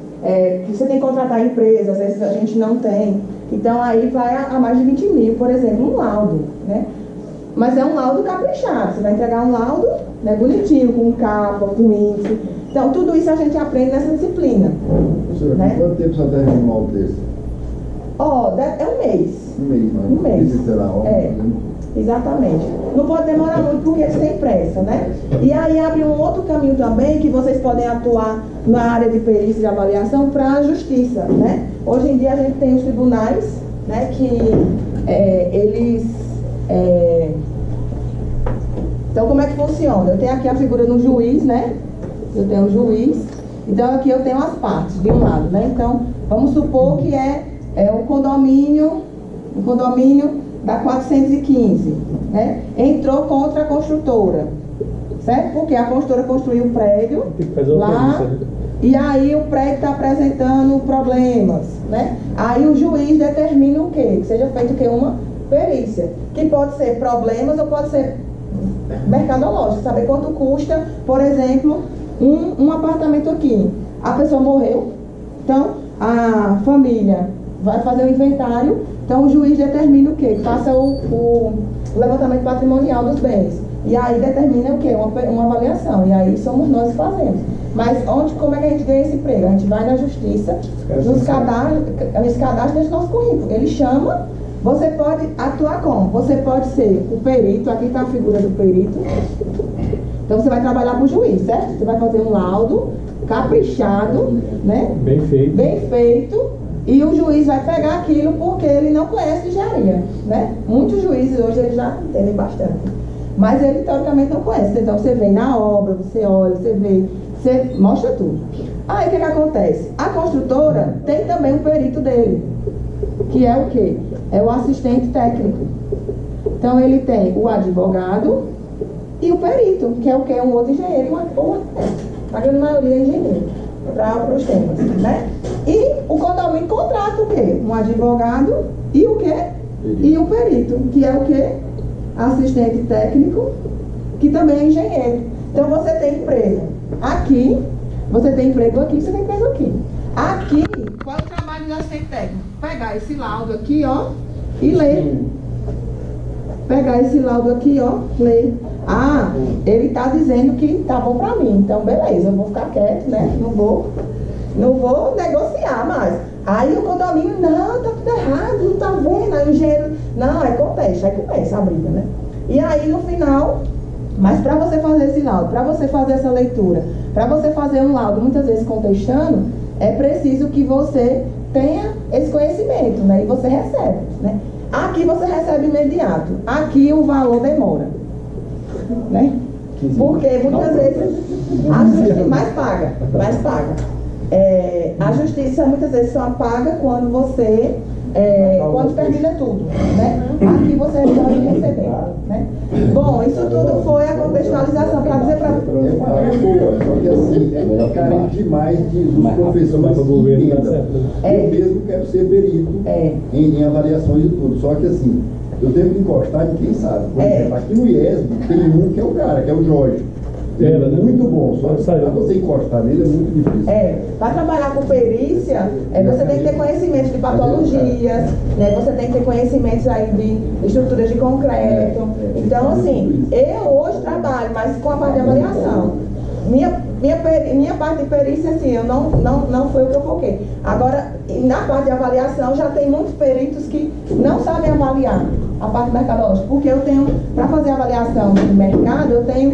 que você tem que contratar empresas, às vezes a gente não tem. Então, aí vai a mais de 20 mil, por exemplo, um laudo, né? Mas é um laudo caprichado. Você vai entregar um laudo, né, bonitinho, com capa, com índice. Então, tudo isso a gente aprende nessa disciplina. Professora, né? quanto tempo você termina um laudo desse? É um mês. Um mês, mas Um mês. precisa ser na obra, Exatamente. Não pode demorar muito porque eles têm pressa, né? E aí abre um outro caminho também, que vocês podem atuar na área de perícia e de avaliação para a justiça, né? Hoje em dia a gente tem os tribunais, né, que eles... Então, como é que funciona? Eu tenho aqui a figura do juiz, né? Eu tenho o juiz. Então, aqui eu tenho as partes, de um lado, né? Então, vamos supor que um condomínio da 415, né? Entrou contra a construtora, certo? Porque a construtora construiu o prédio lá, e aí o prédio está apresentando problemas, né? Aí o juiz determina o quê? Que seja feito o quê? Uma perícia, que pode ser problemas ou pode ser mercadológico, saber quanto custa, por exemplo, um apartamento aqui. A pessoa morreu, então a família vai fazer o inventário, então o juiz determina o quê? Que faça o levantamento patrimonial dos bens. E aí determina o quê? Uma avaliação. E aí somos nós que fazemos. Mas como é que a gente ganha esse emprego? A gente vai na justiça, nos cadastros desse nosso currículo. Ele chama, você pode atuar como? Você pode ser o perito, aqui está a figura do perito. Então você vai trabalhar com o juiz, certo? Você vai fazer um laudo caprichado, né? Bem feito. Bem feito. E o juiz vai pegar aquilo porque ele não conhece engenharia, né? Muitos juízes hoje eles já entendem bastante. Mas ele teoricamente não conhece. Então você vem na obra, você olha, você vê, você mostra tudo. Aí o que acontece? A construtora tem também um perito dele, que é o quê? É o assistente técnico. Então ele tem o advogado e o perito, que é o quê? Um outro engenheiro e um arquiteto. A grande maioria é engenheiro, para os temas, né? E o condomínio contrata o quê? Um advogado e o quê? E o perito, que é o quê? assistente técnico, que também é engenheiro. Então você tem emprego aqui, você tem emprego aqui, você tem emprego aqui. Aqui, qual é o trabalho do assistente técnico? Pegar esse laudo aqui, ó, e ler. Pegar esse laudo aqui, ó, ler. Ah, ele tá dizendo que tá bom pra mim, então beleza, eu vou ficar quieto, né? Não vou negociar mais. Aí o condomínio, não, tá tudo errado, não tá vendo. Aí o engenheiro, não, aí contesta, aí começa a briga, né? E aí no final, mas para você fazer esse laudo, para você fazer essa leitura, para você fazer um laudo muitas vezes contestando, é preciso que você tenha esse conhecimento, né? E você recebe, né? Aqui você recebe imediato, aqui o valor demora, né? Porque muitas vezes a justiça mais paga. A justiça muitas vezes só paga quando você quando termina tudo, né? Aqui você pode receber, né? Bom, isso tudo foi a contextualização para dizer para só que assim, é carente demais dos professores que entendam. Eu mesmo quero ser perito em avaliações e tudo, só que assim, eu tenho que encostar de quem sabe. Por exemplo, aqui no IESB tem um que é o cara, que é o Jorge. É muito bom, só que para você encostar nele é muito difícil. Para trabalhar com perícia, você tem que ter conhecimento de patologias, né? Você tem que ter conhecimentos aí de estruturas de concreto. Então, assim, eu hoje trabalho, mas com a parte de avaliação. Minha parte de perícia, assim, eu não foi o que eu foquei. Agora, na parte de avaliação, já tem muitos peritos que não sabem avaliar a parte mercadológica, porque eu tenho, para fazer avaliação de mercado, eu tenho,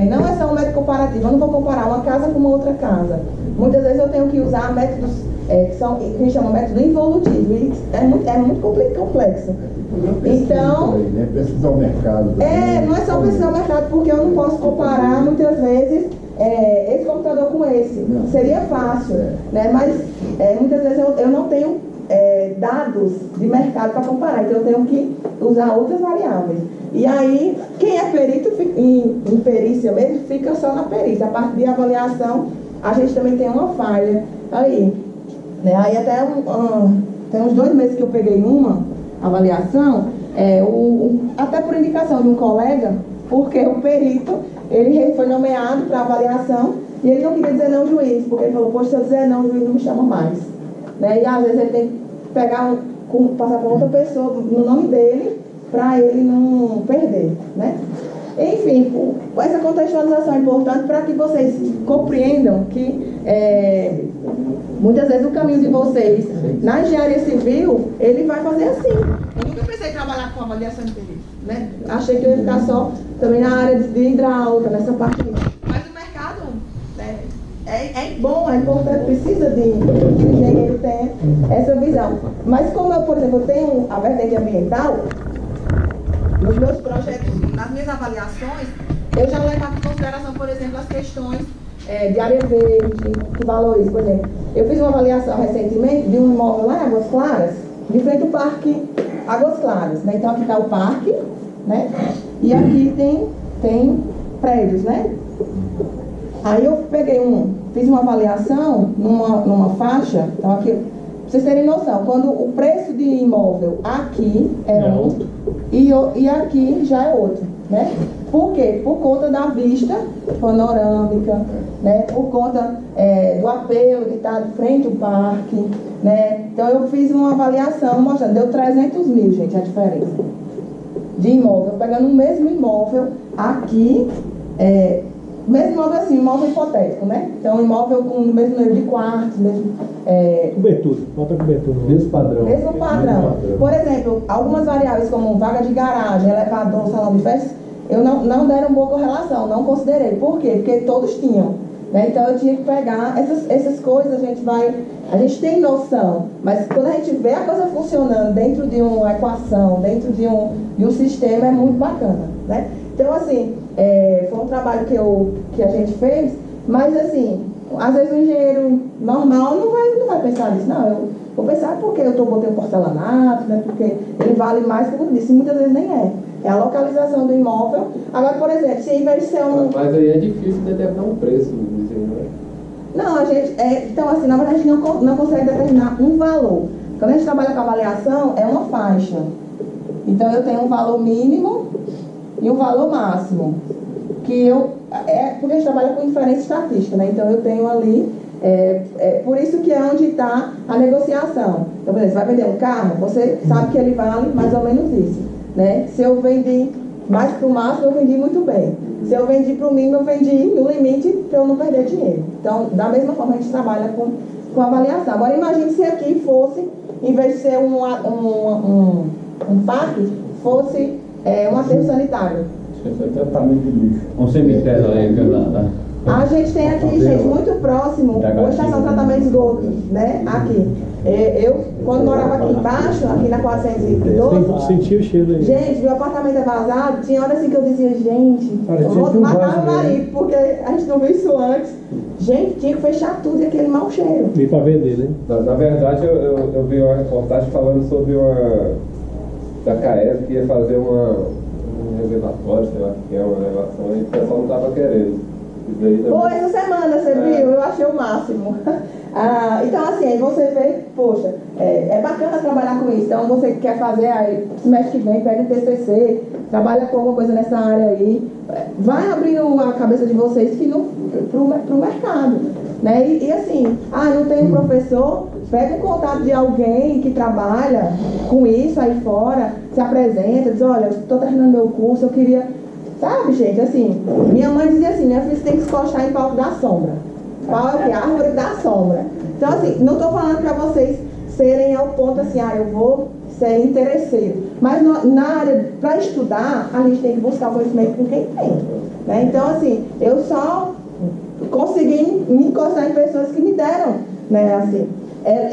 não é só um método comparativo, eu não vou comparar uma casa com uma outra casa. Muitas vezes eu tenho que usar métodos que a gente chama método involutivo, e é muito complexo. Então, pesquisar o mercado. Não é só pesquisar o mercado, porque eu não posso comparar muitas vezes esse computador com esse. Seria fácil, né? Mas muitas vezes eu não tenho dados de mercado para comparar, então eu tenho que usar outras variáveis. E aí, quem é perito em perícia mesmo, fica só na perícia. A parte de avaliação, a gente também tem uma falha aí, né? Aí até tem uns 2 meses que eu peguei uma avaliação, até por indicação de um colega, porque o perito, ele foi nomeado para avaliação e ele não queria dizer não ao juiz, porque ele falou, poxa, se eu dizer não, o juiz não me chama mais, né? E às vezes ele tem que passar para outra pessoa no nome dele, para ele não perder, né? Enfim, essa contextualização é importante para que vocês compreendam que muitas vezes o caminho de vocês na engenharia civil, ele vai fazer assim. Eu nunca pensei em trabalhar com avaliação de perícia, né? Achei que eu ia ficar só também na área de hidráulica, nessa parte aí. Mas o mercado é bom, é importante, precisa que o engenheiro tenha essa visão. Mas como eu, por exemplo, eu tenho a vertente ambiental, nos meus projetos, nas minhas avaliações, eu já levava em consideração, por exemplo, as questões de área verde, que valoriza. Por exemplo, eu fiz uma avaliação recentemente de um imóvel lá em Águas Claras, de frente ao Parque Águas Claras, né? Então aqui está o parque, né? E aqui tem prédios, né? Aí eu fiz uma avaliação numa faixa, então aqui, pra vocês terem noção, quando o preço de imóvel aqui é um e aqui já é outro, né? Por quê? Por conta da vista panorâmica, né? Por conta do apelo de estar de frente ao parque, né? Então eu fiz uma avaliação mostrando, deu 300 mil, gente, a diferença de imóvel, pegando o mesmo imóvel aqui, mesmo imóvel assim, imóvel hipotético, né? Então, imóvel com o mesmo número de quartos, mesmo... cobertura, falta cobertura. Mesmo padrão. Mesmo padrão. Por exemplo, algumas variáveis como vaga de garagem, elevador, salão de festas, eu não deram boa correlação, não considerei. Por quê? Porque todos tinham, né? Então, eu tinha que pegar essas coisas, a gente tem noção, mas quando a gente vê a coisa funcionando dentro de uma equação, dentro de um sistema, é muito bacana, né? Então, assim, foi um trabalho que a gente fez, mas, assim, às vezes o engenheiro normal não vai pensar nisso. Não, eu vou pensar porque eu botei um porcelanato, né? Porque ele vale mais que eu disse. Muitas vezes nem é. É a localização do imóvel. Agora, por exemplo, se em vez de ser Mas aí é difícil determinar um preço, não é? Não, a gente... então, assim, na verdade, a gente não consegue determinar um valor. Quando a gente trabalha com avaliação, é uma faixa. Então eu tenho um valor mínimo e um valor máximo, que porque a gente trabalha com diferença estatística, né? Então eu tenho ali, por isso que é onde está a negociação. Então, por exemplo, você vai vender um carro, você sabe que ele vale mais ou menos isso, né? Se eu vendi mais para o máximo, eu vendi muito bem. Se eu vendi para o mínimo, eu vendi no limite para eu não perder dinheiro. Então, da mesma forma, a gente trabalha com avaliação. Agora, imagine se aqui fosse, em vez de ser um parque, fosse um aterro sanitário. Tratamento de lixo. Um cemitério lá. A gente tem aqui, gente, muito próximo, uma estação de tratamento de esgoto, né? Aqui. Eu, quando morava aqui embaixo, aqui na 412, Sentiu o cheiro aí. gente, meu apartamento é vazado, tinha hora assim que eu dizia, gente, eu vou matar o marido, porque a gente não viu isso antes. Gente, tinha que fechar tudo e aquele mau cheiro. Vim pra vender, né? Na verdade, eu vi uma reportagem falando sobre da CAES que ia fazer um reservatório, sei lá, que é uma elevação, e o pessoal não estava querendo. Isso aí também. Foi essa semana, você viu? Eu achei o máximo. Então, assim, aí você vê, poxa, é bacana trabalhar com isso. Então, você quer fazer, aí, semestre que vem, pega um TCC, trabalha com alguma coisa nessa área aí, vai abrindo a cabeça de vocês pro mercado, né? E assim, não tem um professor, pega o contato de alguém que trabalha com isso aí fora, se apresenta, diz, olha, eu estou terminando meu curso, eu queria... Sabe, gente, assim, minha mãe dizia assim, minha filha tem que se encostar em pau da sombra. Pau é o quê? Árvore da sombra. Então, assim, não estou falando para vocês serem ao ponto assim, eu vou ser interesseiro. Mas na área, para estudar, a gente tem que buscar o conhecimento com quem tem. Né? Então, assim, eu só consegui me encostar em pessoas que me deram, né, assim.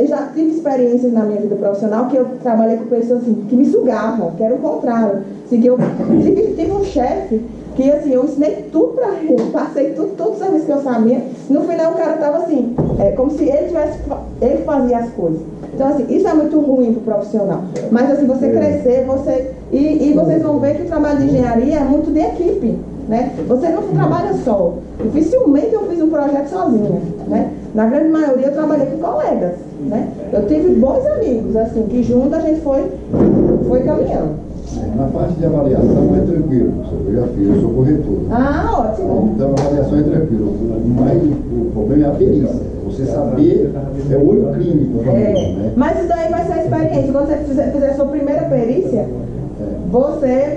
Eu já tive experiências na minha vida profissional que eu trabalhei com pessoas assim, que me sugavam, que era o contrário. Assim, que eu tive um chefe que assim, eu ensinei tudo para ele, passei todo o serviço que eu sabia. No final o cara estava assim, como se ele fazia as coisas. Então assim, isso é muito ruim para o profissional. Mas assim, você crescer, e vocês vão ver que o trabalho de engenharia é muito de equipe. Né? Você não trabalha só. Dificilmente eu fiz um projeto sozinha. Né? Na grande maioria eu trabalhei com colegas. Né? Eu tive bons amigos, assim, que junto a gente foi caminhando. Na parte de avaliação é tranquilo, eu já fiz, eu sou corretor. Ótimo. Então a avaliação é tranquilo. Mas o problema é a perícia. Você saber, é o olho clínico. Né? Mas isso daí vai ser a experiência. Quando você fizer a sua primeira perícia, você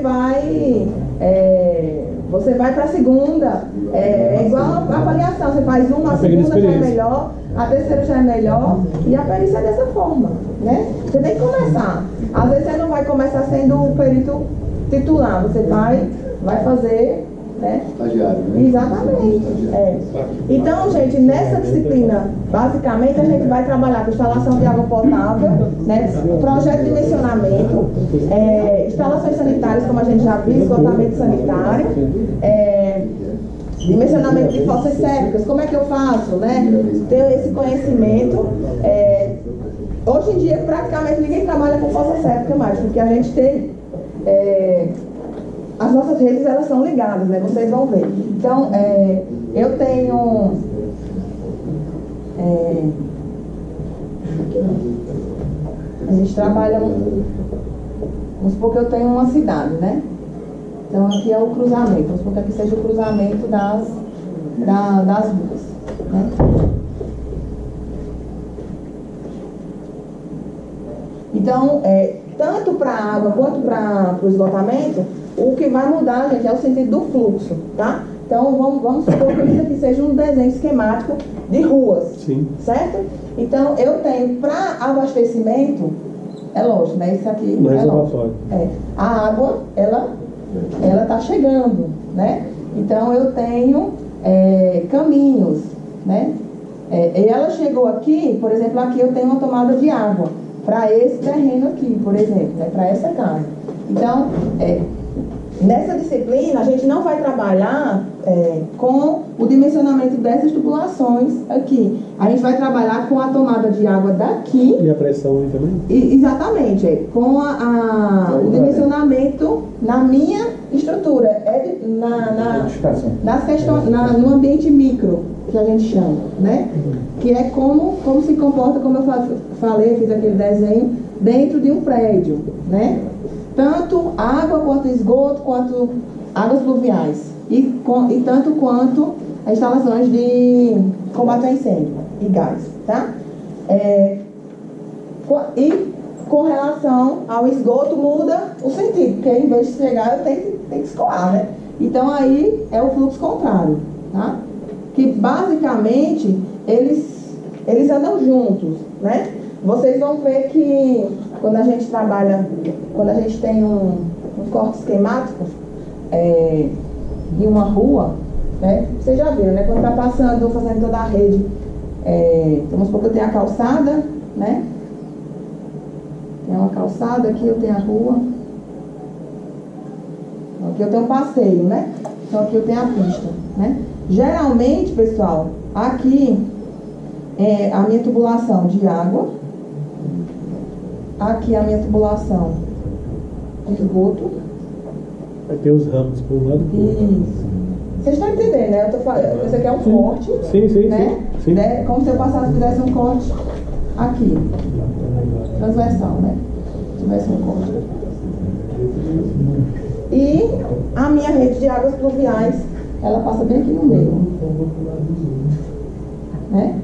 vai para a segunda. É igual a avaliação. Você faz uma, a segunda já é melhor, a terceira já é melhor. E a perícia é dessa forma. Né? Você tem que começar. Às vezes você não vai começar sendo o perito titular. Você vai fazer... Né? Estagiário, né? Exatamente. Então, gente, nessa disciplina, basicamente, a gente vai trabalhar com instalação de água potável, né? Projeto de dimensionamento, instalações sanitárias, como a gente já viu, esgotamento sanitário, dimensionamento de fossas sépticas, como é que eu faço, né? Ter esse conhecimento. Hoje em dia, praticamente, ninguém trabalha com fossa séptica mais, porque a gente tem... as nossas redes, elas são ligadas, né? Vocês vão ver. Então, eu tenho... a gente trabalha... Vamos supor que eu tenho uma cidade, né? Então, aqui é o cruzamento. Vamos supor que aqui seja o cruzamento das ruas, né? Então, tanto para a água quanto para o esgotamento, o que vai mudar, gente, é o sentido do fluxo, tá? Então, vamos supor que isso aqui seja um desenho esquemático de ruas. Sim. Certo? Então, eu tenho para abastecimento, é lógico, né? Isso aqui é lógico. A água, ela está chegando, né? Então, eu tenho caminhos, né? E ela chegou aqui, por exemplo, aqui eu tenho uma tomada de água para esse terreno aqui, por exemplo, né? Para essa casa. Então, nessa disciplina, a gente não vai trabalhar com o dimensionamento dessas tubulações aqui. A gente vai trabalhar com a tomada de água daqui. E a pressão aí também? Exatamente. Com o dimensionamento na minha estrutura. Nas questões, no ambiente micro, que a gente chama, né? Que é como se comporta, como eu falei, eu fiz aquele desenho, dentro de um prédio, né? tanto água quanto esgoto, quanto águas pluviais, e tanto quanto as instalações de combate a incêndio e gás, tá? E com relação ao esgoto muda o sentido, porque em vez de chegar eu tenho que escoar, né? Então aí é o fluxo contrário, tá? Que basicamente eles andam juntos, né? Vocês vão ver que quando a gente trabalha, quando a gente tem um corte esquemático de uma rua, né? Vocês já viram, né? Quando está passando, fazendo toda a rede, vamos supor que eu tenho a calçada, né? Tem uma calçada, aqui eu tenho a rua, aqui eu tenho um passeio, né? Então aqui eu tenho a pista, né? Geralmente, pessoal, aqui é a minha tubulação de água, aqui a minha tubulação de esgoto. Vai ter os ramos por um lado e por outro. Isso. Vocês estão entendendo, né? Eu tô falando, isso aqui é um corte, Sim, né? sim. Como se eu fizesse um corte aqui, transversal, né? Se tivesse um corte. E a minha rede de águas pluviais, ela passa bem aqui no meio, né?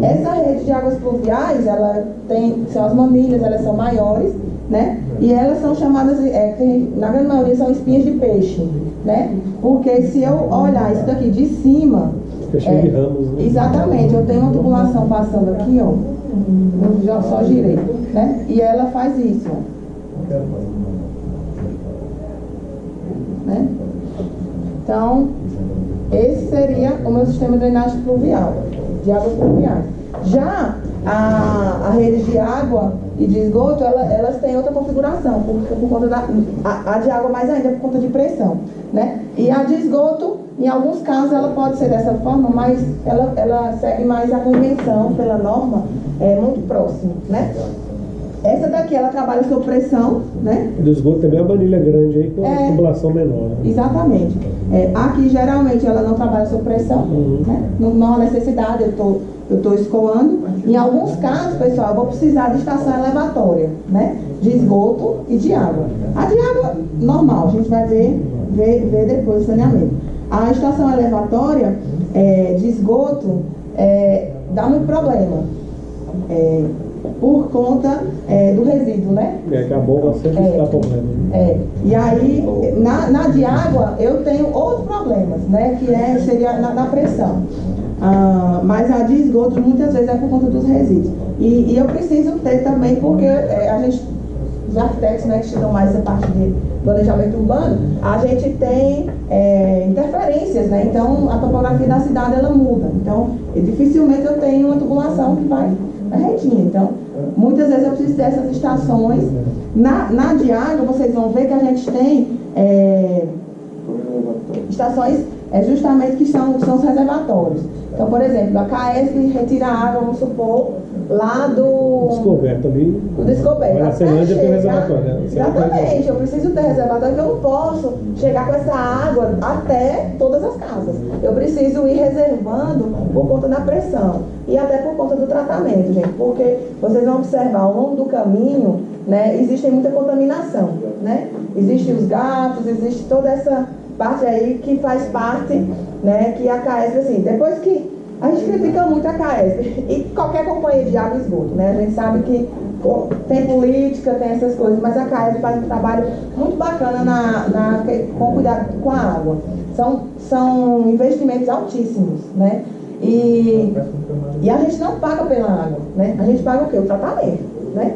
Essa rede de águas pluviais, ela são as manilhas, elas são maiores, né? E elas são chamadas, na grande maioria são espinhas de peixe, né? Porque se eu olhar isso daqui de cima, fica cheio de ramos, né? Exatamente, eu tenho uma tubulação passando aqui, ó, eu só girei, né? E ela faz isso, ó. Né? Então, esse seria o meu sistema de drenagem pluvial, de águas pluviais. Já a rede de água e de esgoto, elas têm outra configuração, por conta a de água mais ainda por conta de pressão, né? E a de esgoto, em alguns casos, ela pode ser dessa forma, mas ela segue mais a convenção pela norma, muito próximo, né? Essa daqui, ela trabalha sob pressão, né? E do esgoto também é uma manilha grande aí, com a tubulação menor. Exatamente. Aqui, geralmente, ela não trabalha sob pressão, né? Não há necessidade, eu estou escoando. Em alguns casos, pessoal, eu vou precisar de estação elevatória, né? De esgoto e de água. A de água, normal, a gente vai ver depois o saneamento. A estação elevatória de esgoto dá muito problema. Por conta do resíduo, né? Que a bomba sempre está problema. E aí, na de água, eu tenho outros problemas, né? Que seria na pressão. Mas a de esgoto, muitas vezes, é por conta dos resíduos. E eu preciso ter também, porque os arquitetos, né, que estudam mais essa parte de planejamento urbano, a gente tem interferências, né? Então, a topografia da cidade, ela muda. Então, dificilmente eu tenho uma tubulação que vai retinha. Então, muitas vezes eu preciso dessas estações. Na de água, vocês vão ver que a gente tem estações justamente que são os reservatórios. Então, por exemplo, a CAESP retira a água, vamos supor, lá do Descoberto ali. Do Descoberto. Na Ceilândia tem reservatório, né? Exatamente, eu preciso ter reservatório, porque eu não posso chegar com essa água até todas as casas. Eu preciso ir reservando por conta da pressão e até por conta do tratamento, gente, porque vocês vão observar ao longo do caminho, né, existe muita contaminação, né? Existem os gatos, existe toda essa parte aí que faz parte, né, que a CAESP, assim, depois que a gente critica muito a CAESP e qualquer companhia de água e esgoto, né? A gente sabe que tem política, tem essas coisas, mas a CAESP faz um trabalho muito bacana com cuidado com a água. São investimentos altíssimos, né? E a gente não paga pela água, né? A gente paga o quê? O tratamento, né?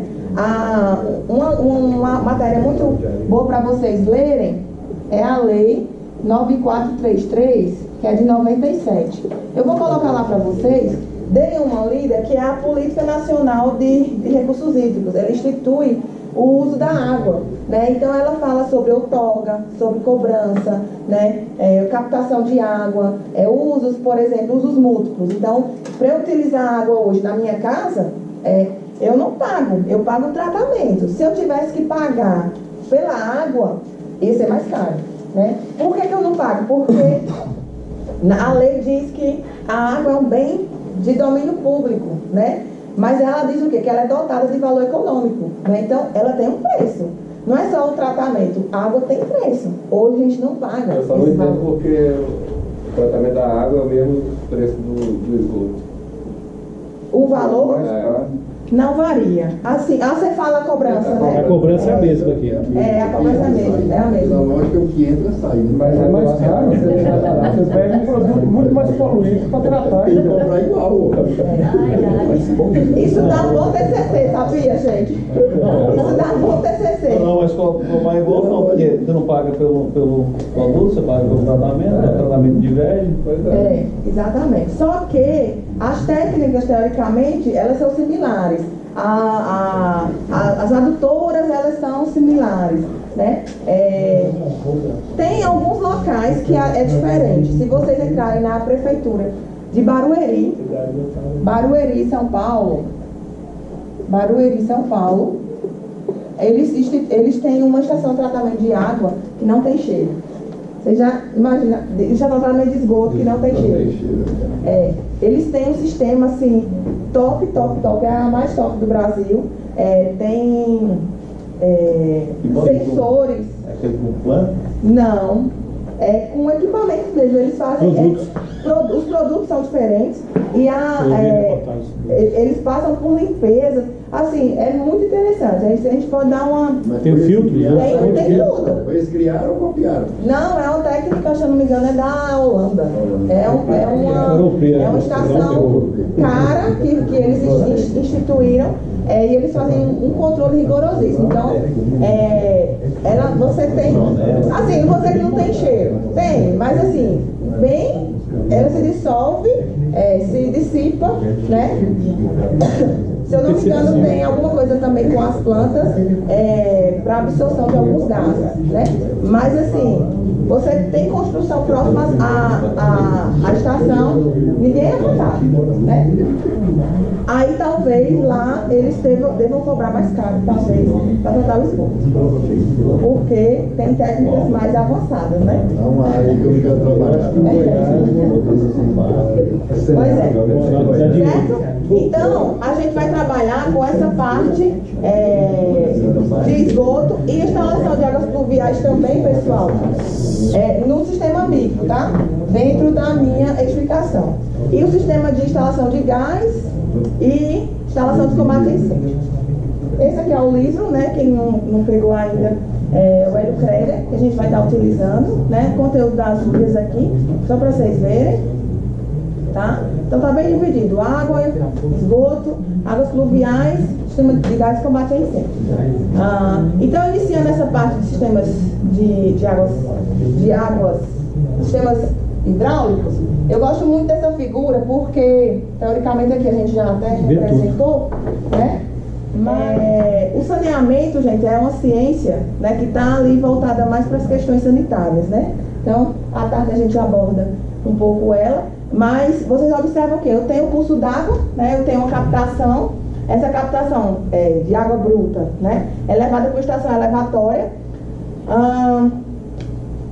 Uma matéria muito boa para vocês lerem é a Lei 9433, que é de 97. Eu vou colocar lá para vocês, deem uma lida, que é a Política Nacional de Recursos Hídricos. Ela institui o uso da água, né? Então ela fala sobre outorga, sobre cobrança, né? Captação de água, usos, por exemplo, usos múltiplos. Então, para eu utilizar água hoje na minha casa, eu não pago, eu pago o tratamento. Se eu tivesse que pagar pela água, ia ser mais caro, né? Por que eu não pago? Porque a lei diz que a água é um bem de domínio público, né? Mas ela diz o quê? Que ela é dotada de valor econômico, né? Então, ela tem um preço. não é só o tratamento, a água tem preço. Hoje a gente não paga. Eu só não entendo porque o tratamento da água é o mesmo preço do esgoto. O valor não varia. Assim, você fala a cobrança, né? A cobrança é a mesma aqui. A cobrança é a mesma, é a A mesma. lógica é o que entra e sai, né? Mas é mais caro, você pega um produto muito mais poluente para tratar. Tem que comprar igual. Isso dá um bom TCC, sabia, gente? Isso dá um bom TCC. Não, mas formar igual não, porque você não paga pelo produto, você paga pelo tratamento de velho. Exatamente. Só que as técnicas, teoricamente, elas são similares. As adutoras, elas são similares, né? Tem alguns locais que é diferente. Se vocês entrarem na prefeitura de Barueri, São Paulo, eles têm uma estação de tratamento de água que não tem cheiro. Você já imagina, estação de tratamento de esgoto que não tem cheiro. Eles têm um sistema assim, top, é a mais top do Brasil. Tem sensores. Aquele com planta? Não, com equipamento mesmo. Eles fazem. Os produtos são diferentes e eles passam por limpeza. Assim, é muito interessante. A gente pode dar uma. Tem filtro? Tem tudo. Eles criaram ou copiaram? Não, é uma técnica, se eu não me engano, é da Holanda. É uma estação cara que eles instituíram e eles fazem um controle rigorosíssimo. Então, você tem. Assim, não vou dizer que não tem cheiro. Tem, mas assim, ela se dissolve, se dissipa, né? Se eu não me engano, tem alguma coisa também com as plantas para absorção de alguns gases, né? Mas assim, você tem construção próxima à estação, ninguém é afetado, né? Aí talvez lá eles devam cobrar mais caro, talvez, para tratar o esgoto. Porque tem técnicas mais avançadas, né? É uma área que eu quero trabalhar. Pois é. Certo? Então, a gente vai trabalhar com essa parte de esgoto e instalação de águas pluviais também, pessoal, no sistema micro, tá? Dentro da minha explicação. E o sistema de instalação de gás e instalação de combate a incêndio. Esse aqui é o livro, né? Quem não pegou ainda o Hélio Kreger, que a gente vai estar utilizando, né? Conteúdo das guias aqui, só para vocês verem, tá? Então tá bem dividido: água, esgoto, águas pluviais, sistema de gás e combate a incêndio. Então, iniciando essa parte de sistemas de águas, sistemas hidráulicos, eu gosto muito dessa figura porque, teoricamente, aqui a gente já até representou, né? Mas o saneamento, gente, é uma ciência, né, que está ali voltada mais para as questões sanitárias, né? Então, à tarde a gente aborda um pouco ela, mas vocês observam que eu tenho o curso d'água, né? Eu tenho uma captação, essa captação de água bruta, né? É levada para a estação elevatória.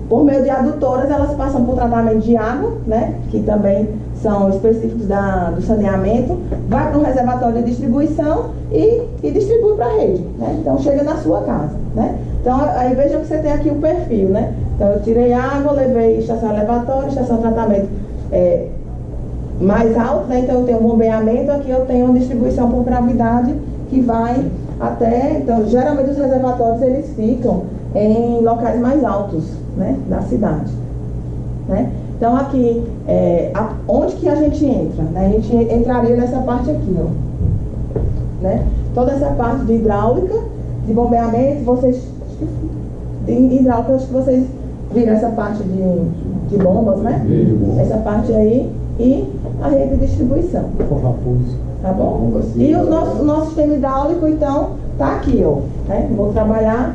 Por meio de adutoras, elas passam por tratamento de água, né? Que também são específicos do saneamento, vai para um reservatório de distribuição e distribui para a rede, né? Então chega na sua casa, né? Então aí vejam que você tem aqui o perfil, né? Então eu tirei água, levei estação elevatória, estação de tratamento mais alto, né? Então eu tenho um bombeamento, aqui eu tenho uma distribuição por gravidade que vai até, então geralmente os reservatórios eles ficam em locais mais altos, né, da cidade, né? Então aqui, onde que a gente entra? Né? A gente entraria nessa parte aqui, ó, né? Toda essa parte de hidráulica, de bombeamento, de hidráulica, acho que vocês viram essa parte de bombas, né? Essa parte aí e a rede de distribuição. Tá bom? E o nosso sistema hidráulico, então, tá aqui, ó, né? Vou trabalhar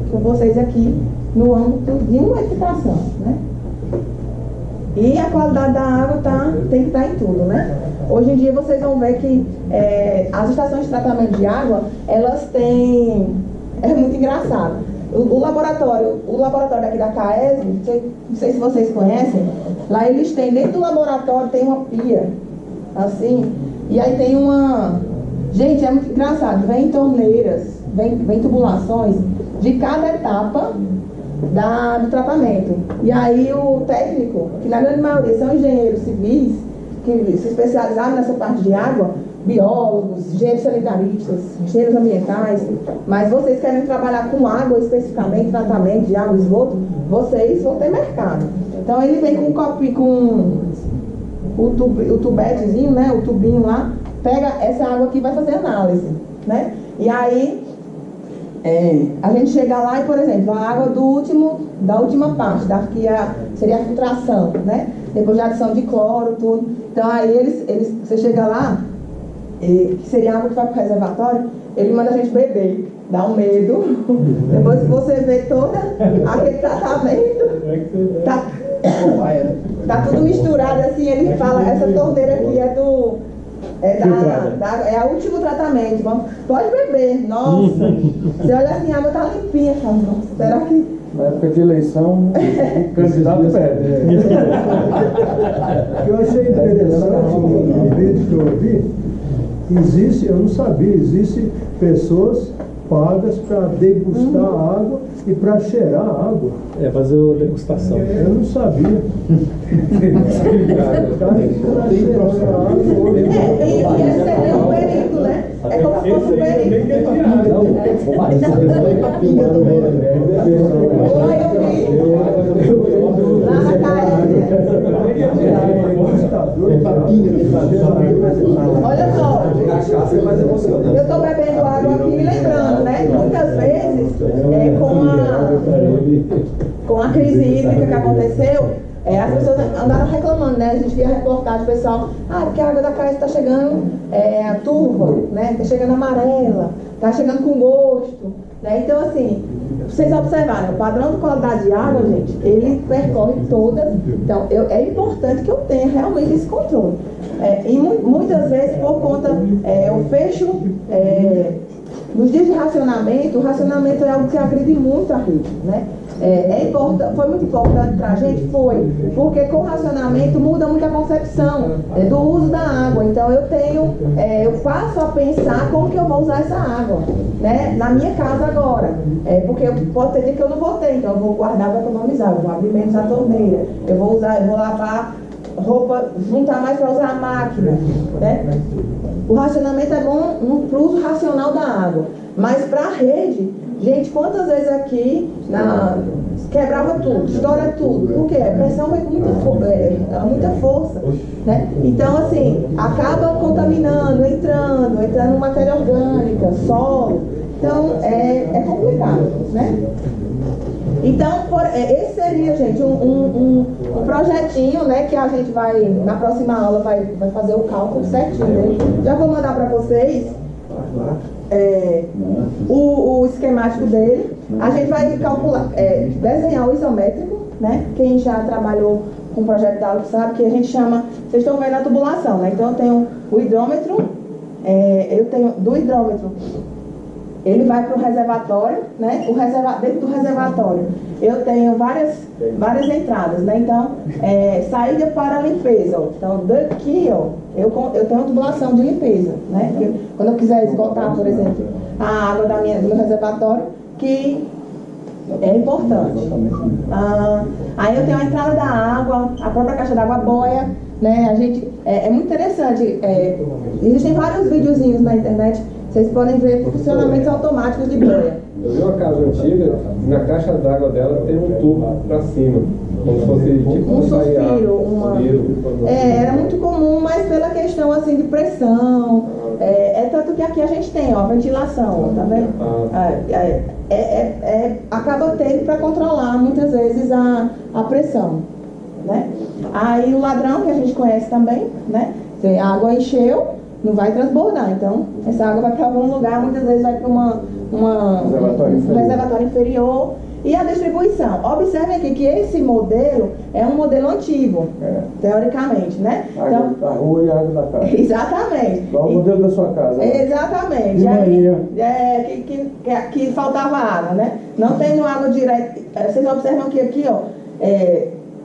com vocês aqui no âmbito de uma edificação, né? E a qualidade da água tem que estar em tudo, né? Hoje em dia vocês vão ver que as estações de tratamento de água, elas têm... É muito engraçado. O laboratório aqui da CAESB, não sei se vocês conhecem, lá eles têm, dentro do laboratório tem uma pia, assim, e aí tem uma... Gente, é muito engraçado, vem torneiras, vem tubulações de cada etapa do tratamento. E aí o técnico, que na grande maioria são engenheiros civis, que se especializaram nessa parte de água, biólogos, engenheiros sanitaristas, engenheiros ambientais, mas vocês querem trabalhar com água especificamente, tratamento de água e esgoto, vocês vão ter mercado. Então ele vem com um copinho, com o tubetezinho, né, o tubinho lá, pega essa água aqui e vai fazer análise, né? E aí a gente chega lá e, por exemplo, a água da última parte, que seria a filtração, né? Depois de adição de cloro, tudo. Então aí você chega lá, que seria a água que vai para o reservatório, ele manda a gente beber, dá um medo. Depois que você vê todo aquele tratamento, tá tudo misturado assim, ele fala, essa torneira aqui é a último tratamento, pode beber, nossa. Você olha assim, a água tá limpinha, fala, nossa, será que... Na época de eleição, o candidato perde. O que eu achei interessante no vídeo que eu ouvi, eu não sabia, existem pessoas pagas para degustar a água e para cheirar a água. Fazer a degustação. Eu não sabia. Esse é um perito, né? É como se fosse um perito. Olha só, eu estou bebendo água aqui e lembrando, né? Muitas vezes, com a crise hídrica que aconteceu, as pessoas andaram reclamando, né? A gente via reportagem, pessoal, porque a água da Caes está chegando turva, né? Está chegando amarela, está chegando com gosto, né? Então, assim, vocês observaram, o padrão de qualidade de água, gente, ele percorre todas. Então, é importante que eu tenha realmente esse controle. E muitas vezes, por conta, o fecho, nos dias de racionamento, o racionamento é algo que agride muito a rede, né? Foi muito importante para a gente, porque com o racionamento muda muito a concepção do uso da água. Então eu passo a pensar como que eu vou usar essa água, né, na minha casa agora, porque pode ter dia que eu não vou ter, então eu vou guardar para economizar, eu vou abrir menos a torneira, eu vou lavar roupa, juntar mais para usar a máquina, né? O racionamento é bom para o uso racional da água, mas para a rede, gente, quantas vezes aqui quebrava tudo, estoura tudo, por quê? A pressão vai com muita força, né? Então, assim, acaba contaminando, entrando matéria orgânica, solo, então é complicado, né? Então, esse seria, gente, um projetinho, né, que a gente vai, na próxima aula, vai fazer o cálculo certinho, né? Já vou mandar para vocês o esquemático dele. A gente vai calcular, desenhar o isométrico, né? Quem já trabalhou com o projeto da Alto sabe que a gente chama, vocês estão vendo a tubulação, né? Então eu tenho o hidrômetro, do hidrômetro, ele vai para o reservatório, né? Dentro do reservatório eu tenho várias entradas, né? Então, saída para limpeza, ó. Então daqui, ó, eu tenho uma tubulação de limpeza, né? Quando eu quiser esgotar, por exemplo, a água do meu reservatório, que é importante. Aí eu tenho a entrada da água, a própria caixa d'água boia, né? A gente, é muito interessante, existem vários videozinhos na internet. Vocês podem ver funcionamentos automáticos de boia. Eu vi uma casa antiga, na caixa d'água dela tem um tubo para cima, como se fosse tipo um suspiro, era muito comum, mas pela questão assim de pressão, tanto que aqui a gente tem, ó, ventilação, tá vendo? Acaba tendo para controlar muitas vezes a pressão, né? Aí o ladrão, que a gente conhece também, né? A água encheu, não vai transbordar, então essa água vai para algum lugar, muitas vezes vai para um reservatório inferior. E a distribuição, observem aqui que esse modelo é um modelo antigo, teoricamente, né? Então, a rua e a água da casa. Exatamente. Igual o modelo da sua casa. Exatamente. Que faltava água, né? Não tem água direta. Vocês observam que aqui, ó,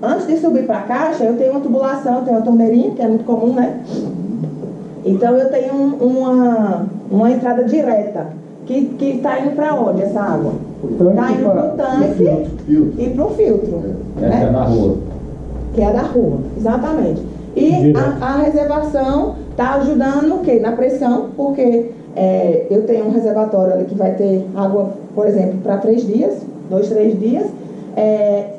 antes de subir para a caixa, eu tenho uma tubulação, eu tenho uma torneirinha, que é muito comum, né? Então eu tenho uma entrada direta, que está indo para onde essa água? Está indo para o tanque e para o filtro. Essa é na rua. Que é da rua, exatamente. E a reservação está ajudando o quê? Na pressão, porque eu tenho um reservatório ali que vai ter água, por exemplo, para 3 dias, 2, 3 dias.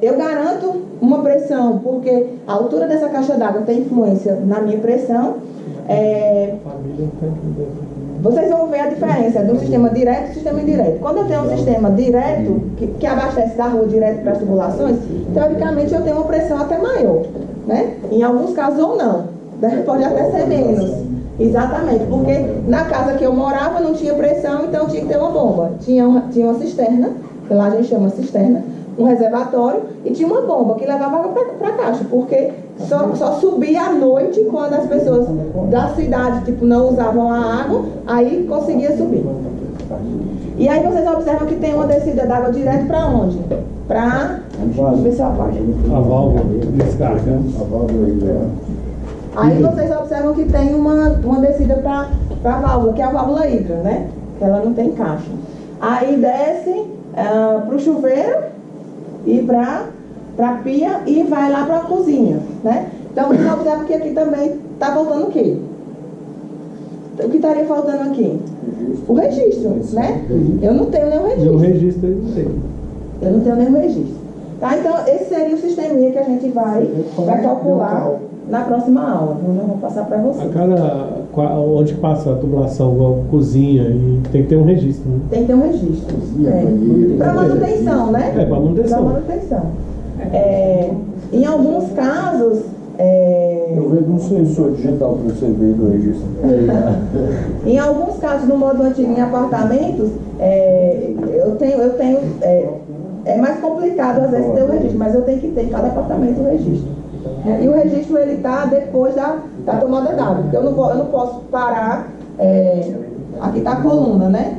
Eu garanto uma pressão, porque a altura dessa caixa d'água tem influência na minha pressão. Vocês vão ver a diferença do sistema direto e sistema indireto. Quando eu tenho um sistema direto, que abastece da rua direto para as tubulações, teoricamente eu tenho uma pressão até maior, né? Em alguns casos ou não, pode até ser menos. Exatamente, porque na casa que eu morava não tinha pressão, então tinha que ter uma bomba. Tinha uma cisterna, que lá a gente chama cisterna, um reservatório, e tinha uma bomba que levava água para a caixa, porque só subia à noite quando as pessoas da cidade não usavam a água, aí conseguia subir. E aí vocês observam que tem uma descida d'água direto para onde? Para... Deixa eu ver se eu apago. A válvula descarga. A válvula hidráulica. Aí vocês observam que tem uma descida para a válvula, que é a válvula hidra, né? Ela não tem caixa. Aí desce para o chuveiro e para a pia e vai lá para a cozinha, né? Então vocês observam que aqui também está faltando o quê? O que estaria faltando aqui? O registro, né? Eu não tenho nenhum registro. O registro ele não tem. Eu não tenho nenhum registro. Tá? Então esse seria o sisteminha que a gente vai calcular na próxima aula. Eu já vou passar para vocês. Onde passa a tubulação, igual cozinha, e tem que ter um registro, né? Tem que ter um registro. Para manutenção, né? Para manutenção. Para manutenção. Em alguns casos... Eu vejo um sensor digital para você ver o registro. Em alguns casos, no modo antigo, em apartamentos, eu tenho é mais complicado às vezes ter o registro, mas eu tenho que ter em cada apartamento o registro. E o registro ele está depois da tomada d'água, porque eu não posso parar. Aqui está a coluna, né?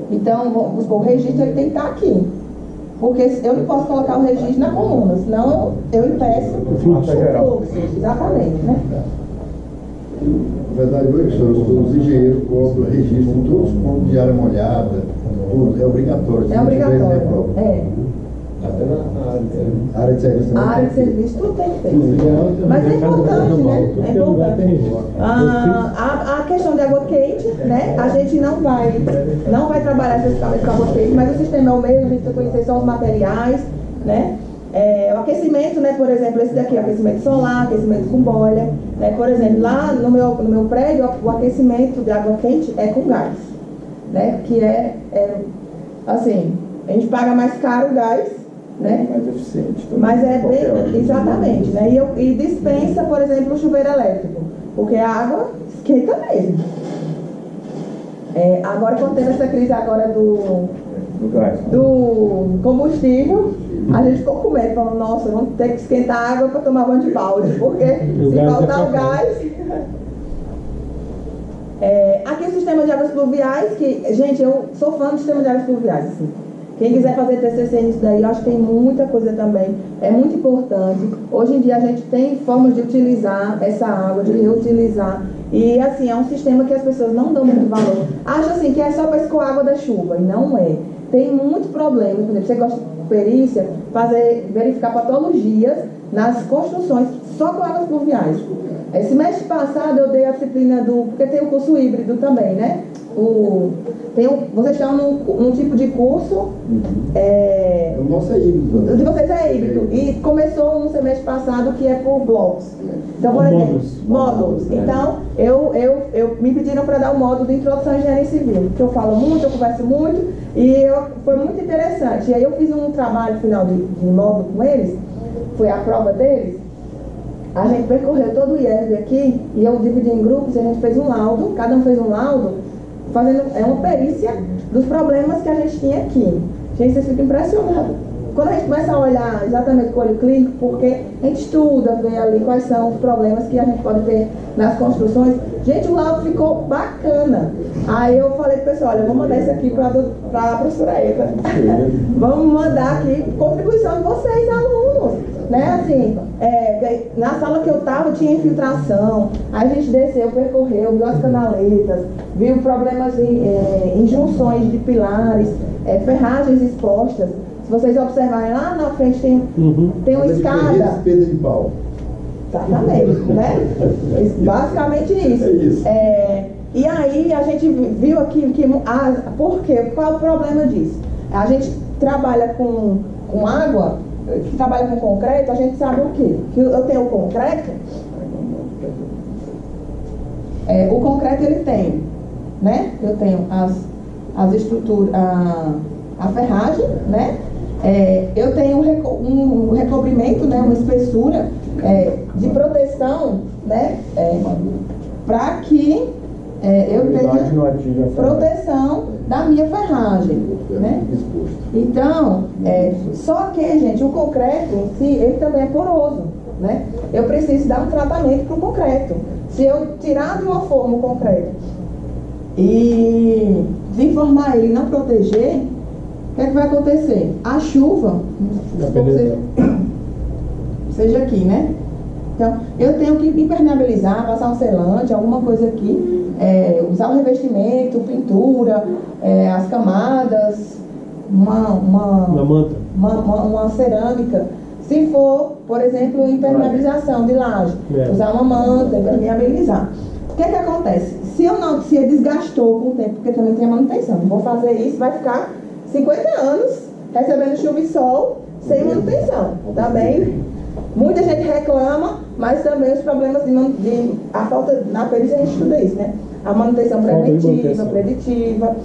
Então, vamos supor, o registro ele tem que estar aqui. Porque eu não posso colocar o registro na coluna, senão eu impeço o fluxo. Exatamente, né? Na verdade, os engenheiros cobram registro em todos os pontos de área molhada, tudo, é obrigatório. É obrigatório. Até na área de serviço. A área de serviço, tudo tem que ter. Mas é importante, né? É importante. A questão de água quente, né? A gente não vai trabalhar especificamente com água quente, mas o sistema é o mesmo, a gente precisa conhecer só os materiais, né? O aquecimento, né? Por exemplo, esse daqui é aquecimento solar, aquecimento com boiler, né? Por exemplo, lá no meu prédio, o aquecimento de água quente é com gás, né? Que assim, a gente paga mais caro o gás, né? Mais eficiente também. Mas é bem, exatamente, né? E dispensa, por exemplo, o chuveiro elétrico, porque a água esquenta mesmo. Agora, quando teve essa crise agora do combustível, a gente ficou com medo, falando, nossa, vamos ter que esquentar a água para tomar banho de balde, porque se faltar o gás... aqui o sistema de águas pluviais, que, gente, eu sou fã do sistema de águas pluviais, assim. Quem quiser fazer TCC nisso daí, eu acho que tem muita coisa também. É muito importante. Hoje em dia a gente tem formas de utilizar essa água, de reutilizar. E assim, é um sistema que as pessoas não dão muito valor. Acham assim que é só para escoar água da chuva. E não é. Tem muito problema. Por exemplo, você gosta de perícia, verificar patologias nas construções só com águas pluviais. Esse mês passado eu dei a disciplina porque tem o curso híbrido também, né? Vocês estão num tipo de curso. O nosso é híbrido. O de vocês é híbrido. E começou um semestre passado que é por blocos. Então, por exemplo, módulos. Então, eu me pediram para dar o módulo de introdução à engenharia civil, que eu falo muito, eu converso muito, e foi muito interessante. E aí eu fiz um trabalho final de módulo com eles, foi a prova deles. A gente percorreu todo o IERB aqui, e eu dividi em grupos, e a gente fez um laudo, cada um fez um laudo, fazendo uma perícia dos problemas que a gente tinha aqui. Gente, vocês ficam impressionados. Quando a gente começa a olhar exatamente com o olho clínico, porque a gente estuda, vê ali quais são os problemas que a gente pode ter nas construções, gente, o laudo ficou bacana. Aí eu falei pro pessoal, olha, eu vou mandar isso aqui para a professora Eva. Vamos mandar aqui contribuição de vocês, alunos. Né, assim, na sala que eu estava tinha infiltração, aí a gente desceu, percorreu, viu as canaletas, viu problemas em junções de pilares, ferragens expostas. Se vocês observarem lá na frente tem uma escada. Pedra de pau. Exatamente, né? Basicamente isso. É isso. E aí a gente viu aqui por quê? Qual é o problema disso? A gente trabalha com água, que trabalha com concreto, a gente sabe o quê? Que eu tenho o concreto. O concreto ele tem, né? Eu tenho as estruturas, a ferragem, né? Eu tenho um recobrimento, né? Uma espessura de proteção, né? Para que eu tenha proteção da minha ferragem, né? Então, só que, gente, o concreto em si, ele também é poroso, né? Eu preciso dar um tratamento para o concreto. Se eu tirar de uma forma o concreto e deformar ele e não proteger, o que é que vai acontecer? A chuva, seja aqui, né? Então, eu tenho que impermeabilizar, passar um selante, alguma coisa aqui, usar o revestimento, pintura, as camadas, uma cerâmica. Se for, por exemplo, impermeabilização de laje, usar uma manta, impermeabilizar. O que é que acontece? Se desgastou com o tempo, porque também tem a manutenção, não vou fazer isso, vai ficar 50 anos recebendo chuva e sol sem manutenção, tá bem? Muita gente reclama, mas também os problemas a falta, na perícia a gente estuda isso, né? A manutenção preventiva, preditiva.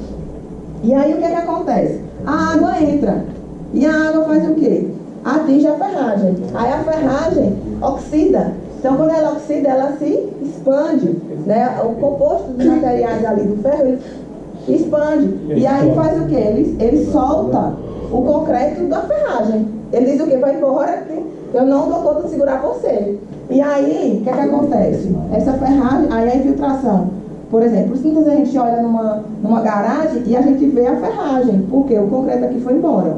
E aí o que é que acontece? A água entra, e a água faz o quê? Atinge a ferragem. Aí a ferragem oxida. Então, quando ela oxida, ela se expande, né? O composto dos materiais ali do ferro, ele expande. E aí faz o quê? Ele solta o concreto da ferragem. Ele diz o quê? Vai embora, eu não dou conta de segurar você. E aí, o que é que acontece? Essa ferragem, aí a infiltração. Por exemplo, muitas vezes a gente olha numa garagem e a gente vê a ferragem. Porque o concreto aqui foi embora.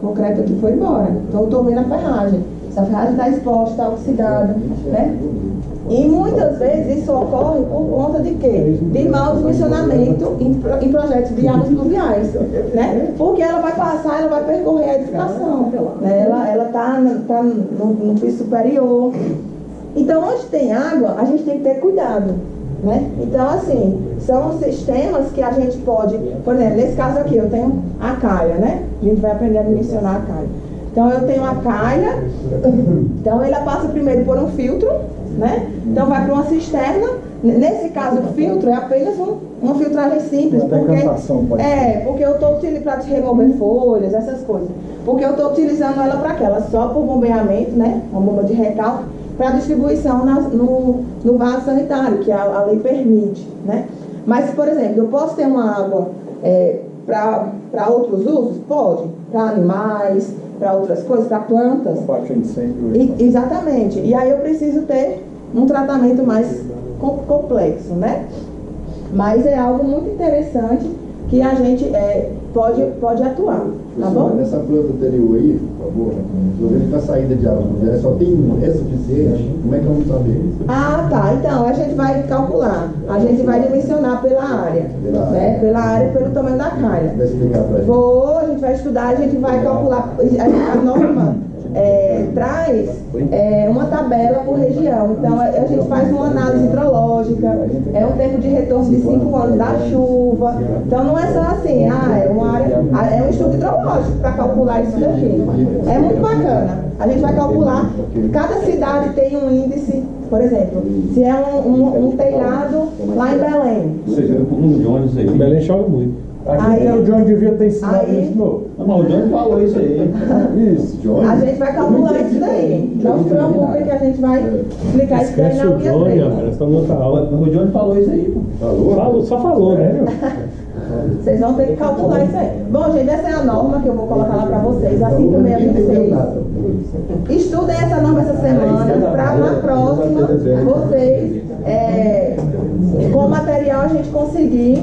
O concreto aqui foi embora. Então eu estou vendo a ferragem. Essa ferragem está exposta, está oxidada, né? E muitas vezes isso ocorre por conta de quê? De mau dimensionamento em projetos de águas pluviais, né? Porque ela vai passar, ela vai percorrer a edificação, né? Ela está no piso superior. Então, onde tem água, a gente tem que ter cuidado, né? Então, assim, são sistemas que a gente pode, por exemplo, nesse caso aqui, eu tenho a calha, né? A gente vai aprender a dimensionar a calha. Então, eu tenho a calha, então ela passa primeiro por um filtro, né? Então, vai para uma cisterna. Nesse caso, o filtro é apenas uma filtragem simples, porque eu estou utilizando para remover folhas, essas coisas. Porque eu estou utilizando ela para quê? Ela só por bombeamento, né? Uma bomba de recalque, para distribuição no vaso sanitário, que a lei permite, né? Mas, por exemplo, eu posso ter uma água para outros usos? Pode. Para animais, para outras coisas, para plantas. Combate a incêndio. Exatamente. E aí eu preciso ter um tratamento mais complexo, né? Mas é algo muito interessante que a gente pode atuar, tá bom? Nessa planta anterior aí, por favor, estou vendo que a saída de água só tem uma, é suficiente? Como é que vamos saber? Ah, tá. Então, a gente vai calcular, a gente vai dimensionar pela área, né? Pela área, pelo tamanho da calha. Vai explicar pra gente? A gente vai estudar, a gente vai calcular, a norma traz uma tabela por região. Então, a gente faz uma análise hidrológica, um tempo de retorno de 5 anos da chuva. Então, não é só assim, é um estudo hidrológico para calcular isso daqui. É muito bacana. A gente vai calcular, cada cidade tem um índice, por exemplo, se é um telhado lá em Belém. Você viu com um Jones aí. Belém chove muito. Aqui o John devia ter ensinado isso novo. Não, o John falou isso aí. Isso, John. A gente vai calcular isso daí. Não se preocupe que a gente vai explicar isso daí Esquece na o minha Johnny, frente. rapaz, nós estamos noutra aula. O John falou isso aí, pô. Só falou, né? Vocês vão ter que calcular isso aí. Bom, gente, essa é a norma que eu vou colocar lá para vocês, assim também a 26. Estudem essa norma essa semana, para na próxima vocês, com o material, a gente conseguir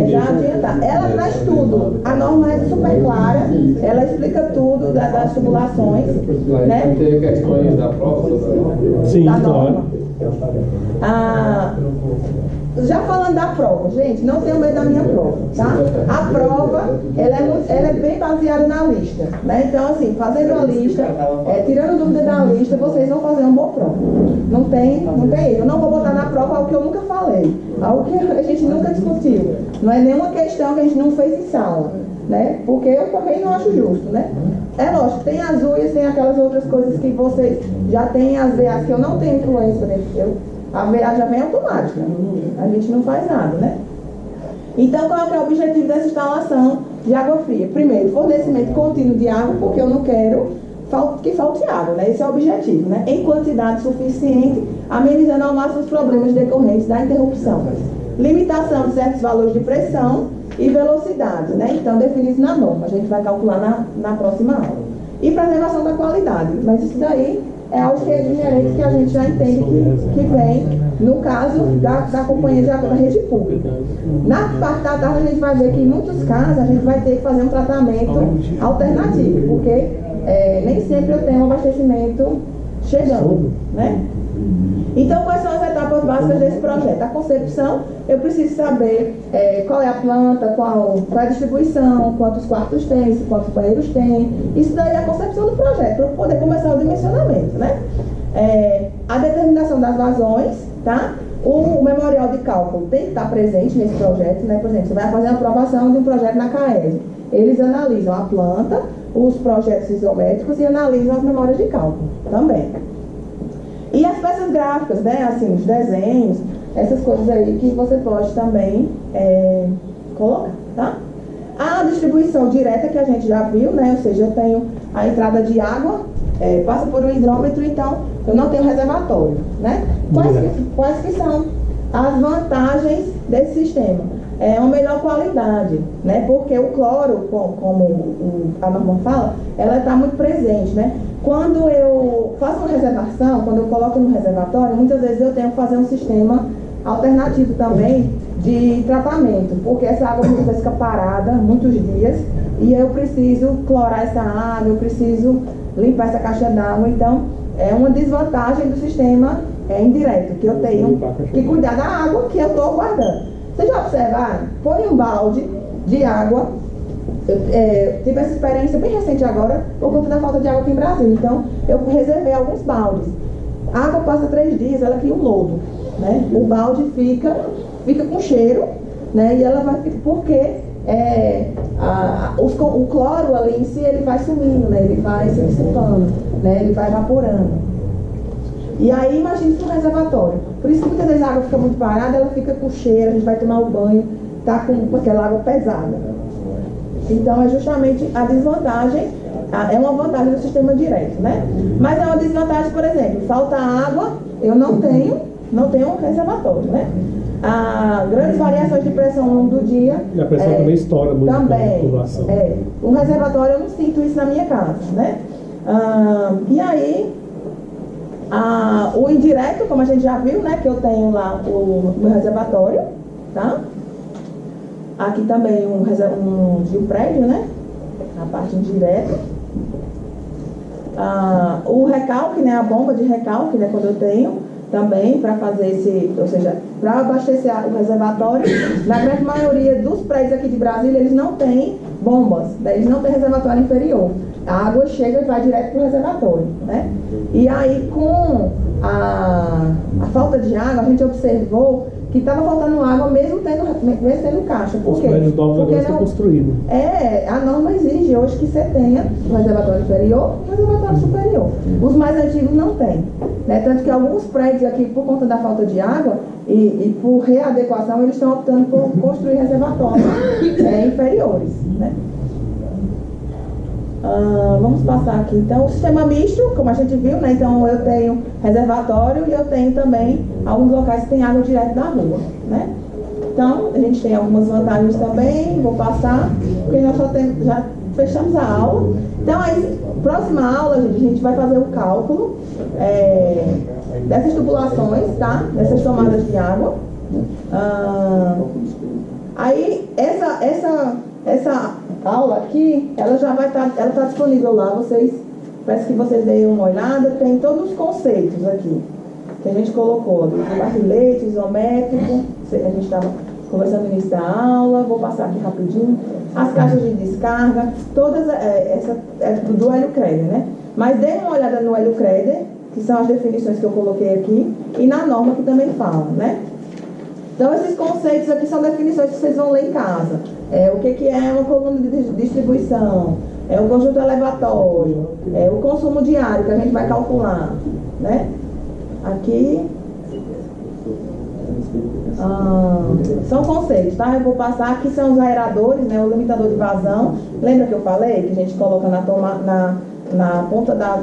já adiantar. Ela traz tudo. A norma é super clara, ela explica tudo das tubulações, né? Vai ter questões da prova? Sim, Da claro. norma. Já falando da prova, gente, não tenham medo da minha prova, tá? A prova, ela é bem baseada na lista, né? Então, assim, fazendo a lista, tirando dúvida da lista, vocês vão fazer uma boa prova. Não tem erro. Eu não vou botar na prova algo que eu nunca falei, algo que a gente nunca discutiu. Não é nenhuma questão que a gente não fez em sala, né? Porque eu também não acho justo, né? É lógico, tem as UIAs, tem aquelas outras coisas que vocês já têm, as VAs que eu não tenho influência, né? A VA já vem automática, a gente não faz nada, né? Então, qual é o objetivo dessa instalação de água fria? Primeiro, fornecimento contínuo de água, porque eu não quero que falte água, né? Esse é o objetivo, né? Em quantidade suficiente, amenizando ao máximo os problemas decorrentes da interrupção. Limitação de certos valores de pressão e velocidade, né? Então, definidos na norma, a gente vai calcular na próxima aula. E preservação da qualidade, mas isso daí é algo que é inerente, que a gente já entende que vem, no caso da companhia de água da rede pública. Na parte da tarde, a gente vai ver que em muitos casos a gente vai ter que fazer um tratamento alternativo, porque nem sempre eu tenho um abastecimento chegando, né? Então, quais são as etapas básicas desse projeto? A concepção, eu preciso saber qual é a planta, qual é a distribuição, quantos quartos tem, quantos banheiros tem. Isso daí é a concepção do projeto, para eu poder começar o dimensionamento, né? A determinação das vazões, tá? O memorial de cálculo tem que estar presente nesse projeto, né? Por exemplo, você vai fazer a aprovação de um projeto na CAES. Eles analisam a planta, os projetos isométricos e analisam as memórias de cálculo também. E as peças gráficas, né? Assim, os desenhos, essas coisas aí que você pode também colocar, tá? A distribuição direta que a gente já viu, né? Ou seja, eu tenho a entrada de água, passa por um hidrômetro, então eu não tenho reservatório, né? Quais que são as vantagens desse sistema? Uma melhor qualidade, né? Porque o cloro, como a norma fala, ela está muito presente, né? Quando eu faço uma reservação, quando eu coloco no reservatório, muitas vezes eu tenho que fazer um sistema alternativo também de tratamento, porque essa água muitas vezes fica parada muitos dias e eu preciso clorar essa água, eu preciso limpar essa caixa d'água. Então, é uma desvantagem do sistema indireto, que eu tenho que cuidar da água que eu estou guardando. Vocês já observaram? Põe um balde de água. Eu tive essa experiência bem recente agora, por conta da falta de água aqui em Brasília. Então, eu reservei alguns baldes. A água passa 3 dias, ela cria um lodo, né? O balde fica com cheiro, né? E ela vai ficar, porque o cloro ali em si, ele vai sumindo, né? Ele vai se dissipando, né? Ele vai evaporando. E aí, imagina isso no reservatório. Por isso que muitas vezes a água fica muito parada, ela fica com cheiro, a gente vai tomar o banho, tá com aquela água pesada. Então, é justamente a desvantagem, é uma vantagem do sistema direto, né? Mas é uma desvantagem, por exemplo, falta água, eu não tenho reservatório, né? Grandes variações de pressão ao longo do dia. E a pressão também estoura muito também, na população. Um reservatório, eu não sinto isso na minha casa, né? E aí, o indireto, como a gente já viu, né? Que eu tenho lá o meu reservatório, tá? Aqui também de um prédio, né? A parte indireta. O recalque, né? A bomba de recalque, né? Quando eu tenho também para fazer ou seja, para abastecer o reservatório. Na grande maioria dos prédios aqui de Brasília, eles não têm bombas, eles não têm reservatório inferior. A água chega e vai direto para o reservatório, né? E aí, com a falta de água, a gente observou que estava faltando água mesmo tendo caixa. Por Os quê? prédios novos agora estão construídos. A norma exige hoje que você tenha um reservatório inferior e um reservatório superior. Os mais antigos não têm, né? Tanto que alguns prédios aqui, por conta da falta de água e por readequação, eles estão optando por construir reservatórios inferiores, né? Vamos passar aqui. Então, o sistema misto, como a gente viu, né? Então, eu tenho reservatório e eu tenho também alguns locais que tem água direto da rua, né? Então, a gente tem algumas vantagens também, vou passar, porque nós já fechamos a aula. Então, aí, próxima aula, gente, a gente vai fazer o cálculo dessas tubulações, tá? Dessas tomadas de água. Aí, essa aula aqui, ela já vai estar, ela está disponível lá, peço que vocês deem uma olhada, tem todos os conceitos aqui, que a gente colocou, barrilete, isométrico, a gente estava conversando no início da aula, vou passar aqui rapidinho. As caixas de descarga, todas essa é do Hélio Creder, né? Mas dê uma olhada no Hélio Creder, que são as definições que eu coloquei aqui, e na norma que também fala, né? Então, esses conceitos aqui são definições que vocês vão ler em casa. O que é uma coluna de distribuição, o conjunto elevatório, o consumo diário que a gente vai calcular, né? Aqui são conceitos, tá? Eu vou passar, aqui são os aeradores, né? O limitador de vazão. Lembra que eu falei que a gente coloca na ponta da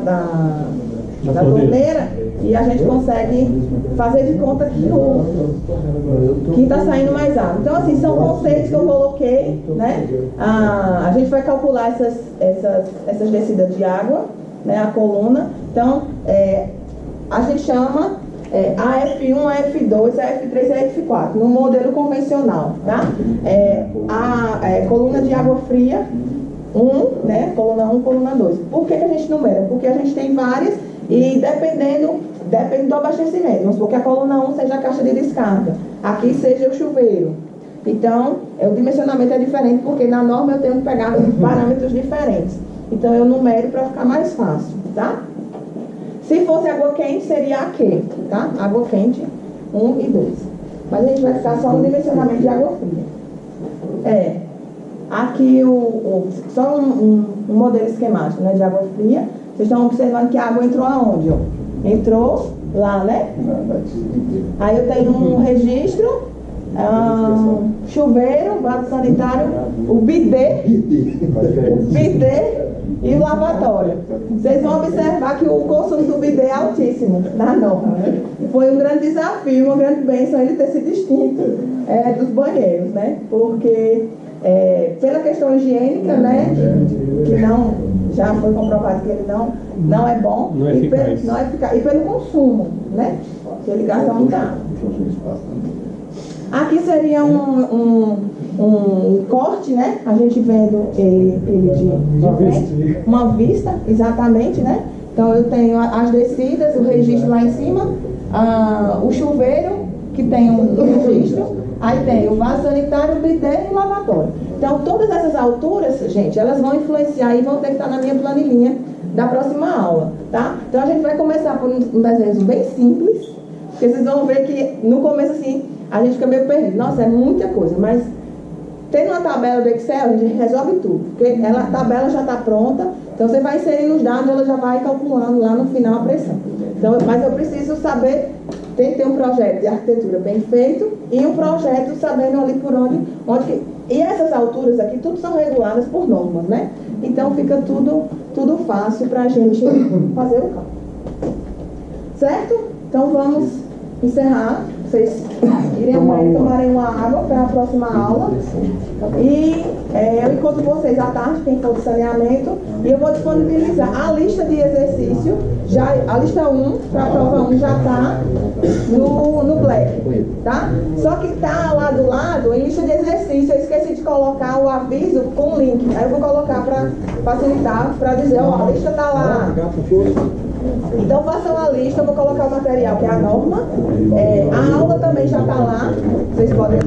torneira e a gente consegue fazer de conta que está saindo mais água. Então, assim, são conceitos que eu coloquei, né? A gente vai calcular essas descidas de água, né? A coluna. Então, a gente chama AF1, AF2, AF3 e AF4, no modelo convencional, tá? A coluna de água fria, 1, né? Coluna 1, coluna 2. Por que a gente numera? Porque a gente tem várias e depende do abastecimento. Vamos supor que a coluna 1 seja a caixa de descarga, aqui seja o chuveiro. Então, o dimensionamento é diferente, porque na norma eu tenho que pegar parâmetros diferentes. Então, eu numero para ficar mais fácil, tá? Se fosse água quente, seria a Q, tá? Água quente, 1 e 2. Mas a gente vai ficar só no dimensionamento de água fria. Aqui só um modelo esquemático, né, de água fria. Vocês estão observando que a água entrou aonde? Ó? Entrou lá, né? Aí eu tenho um registro, chuveiro, vaso sanitário, o bidê e o lavatório. Vocês vão observar que o consumo do bidê é altíssimo na norma, né? Foi um grande desafio, uma grande bênção ele ter sido extinto dos banheiros, né? Porque pela questão higiênica, né? Que não, já foi comprovado que ele não é bom. Não é eficaz. Não é eficaz. E pelo consumo, né? Que ele gasta muita água. Aqui seria um corte, né? A gente vendo ele de frente. Uma vista, exatamente, né? Então eu tenho as descidas, o registro lá em cima, o chuveiro, que tem um registro, aí tem o vaso sanitário, o bidê e o lavatório. Então todas essas alturas, gente, elas vão influenciar e vão ter que estar na minha planilhinha da próxima aula, tá? Então a gente vai começar por um desenho bem simples, porque vocês vão ver que no começo assim, a gente fica meio perdido. Nossa, é muita coisa, mas tendo uma tabela do Excel, a gente resolve tudo, porque a tabela já está pronta, então você vai inserindo os dados, ela já vai calculando lá no final a pressão. Então, mas eu preciso saber, tem que ter um projeto de arquitetura bem feito e um projeto sabendo ali por onde e essas alturas aqui, tudo são reguladas por normas, né? Então fica tudo fácil para a gente fazer o cálculo. Certo? Então vamos encerrar. Vocês tomarem uma água para a próxima aula. E eu encontro vocês à tarde, quem for do saneamento, e eu vou disponibilizar a lista de exercício. A lista 1, para a prova 1, já está no Black, tá? Só que está lá do lado, em lista de exercício, eu esqueci de colocar o aviso com link. Aí eu vou colocar para facilitar, para dizer, ó, a lista está lá. Então façam a lista, eu vou colocar o material que é a norma. A aula também já está lá, vocês podem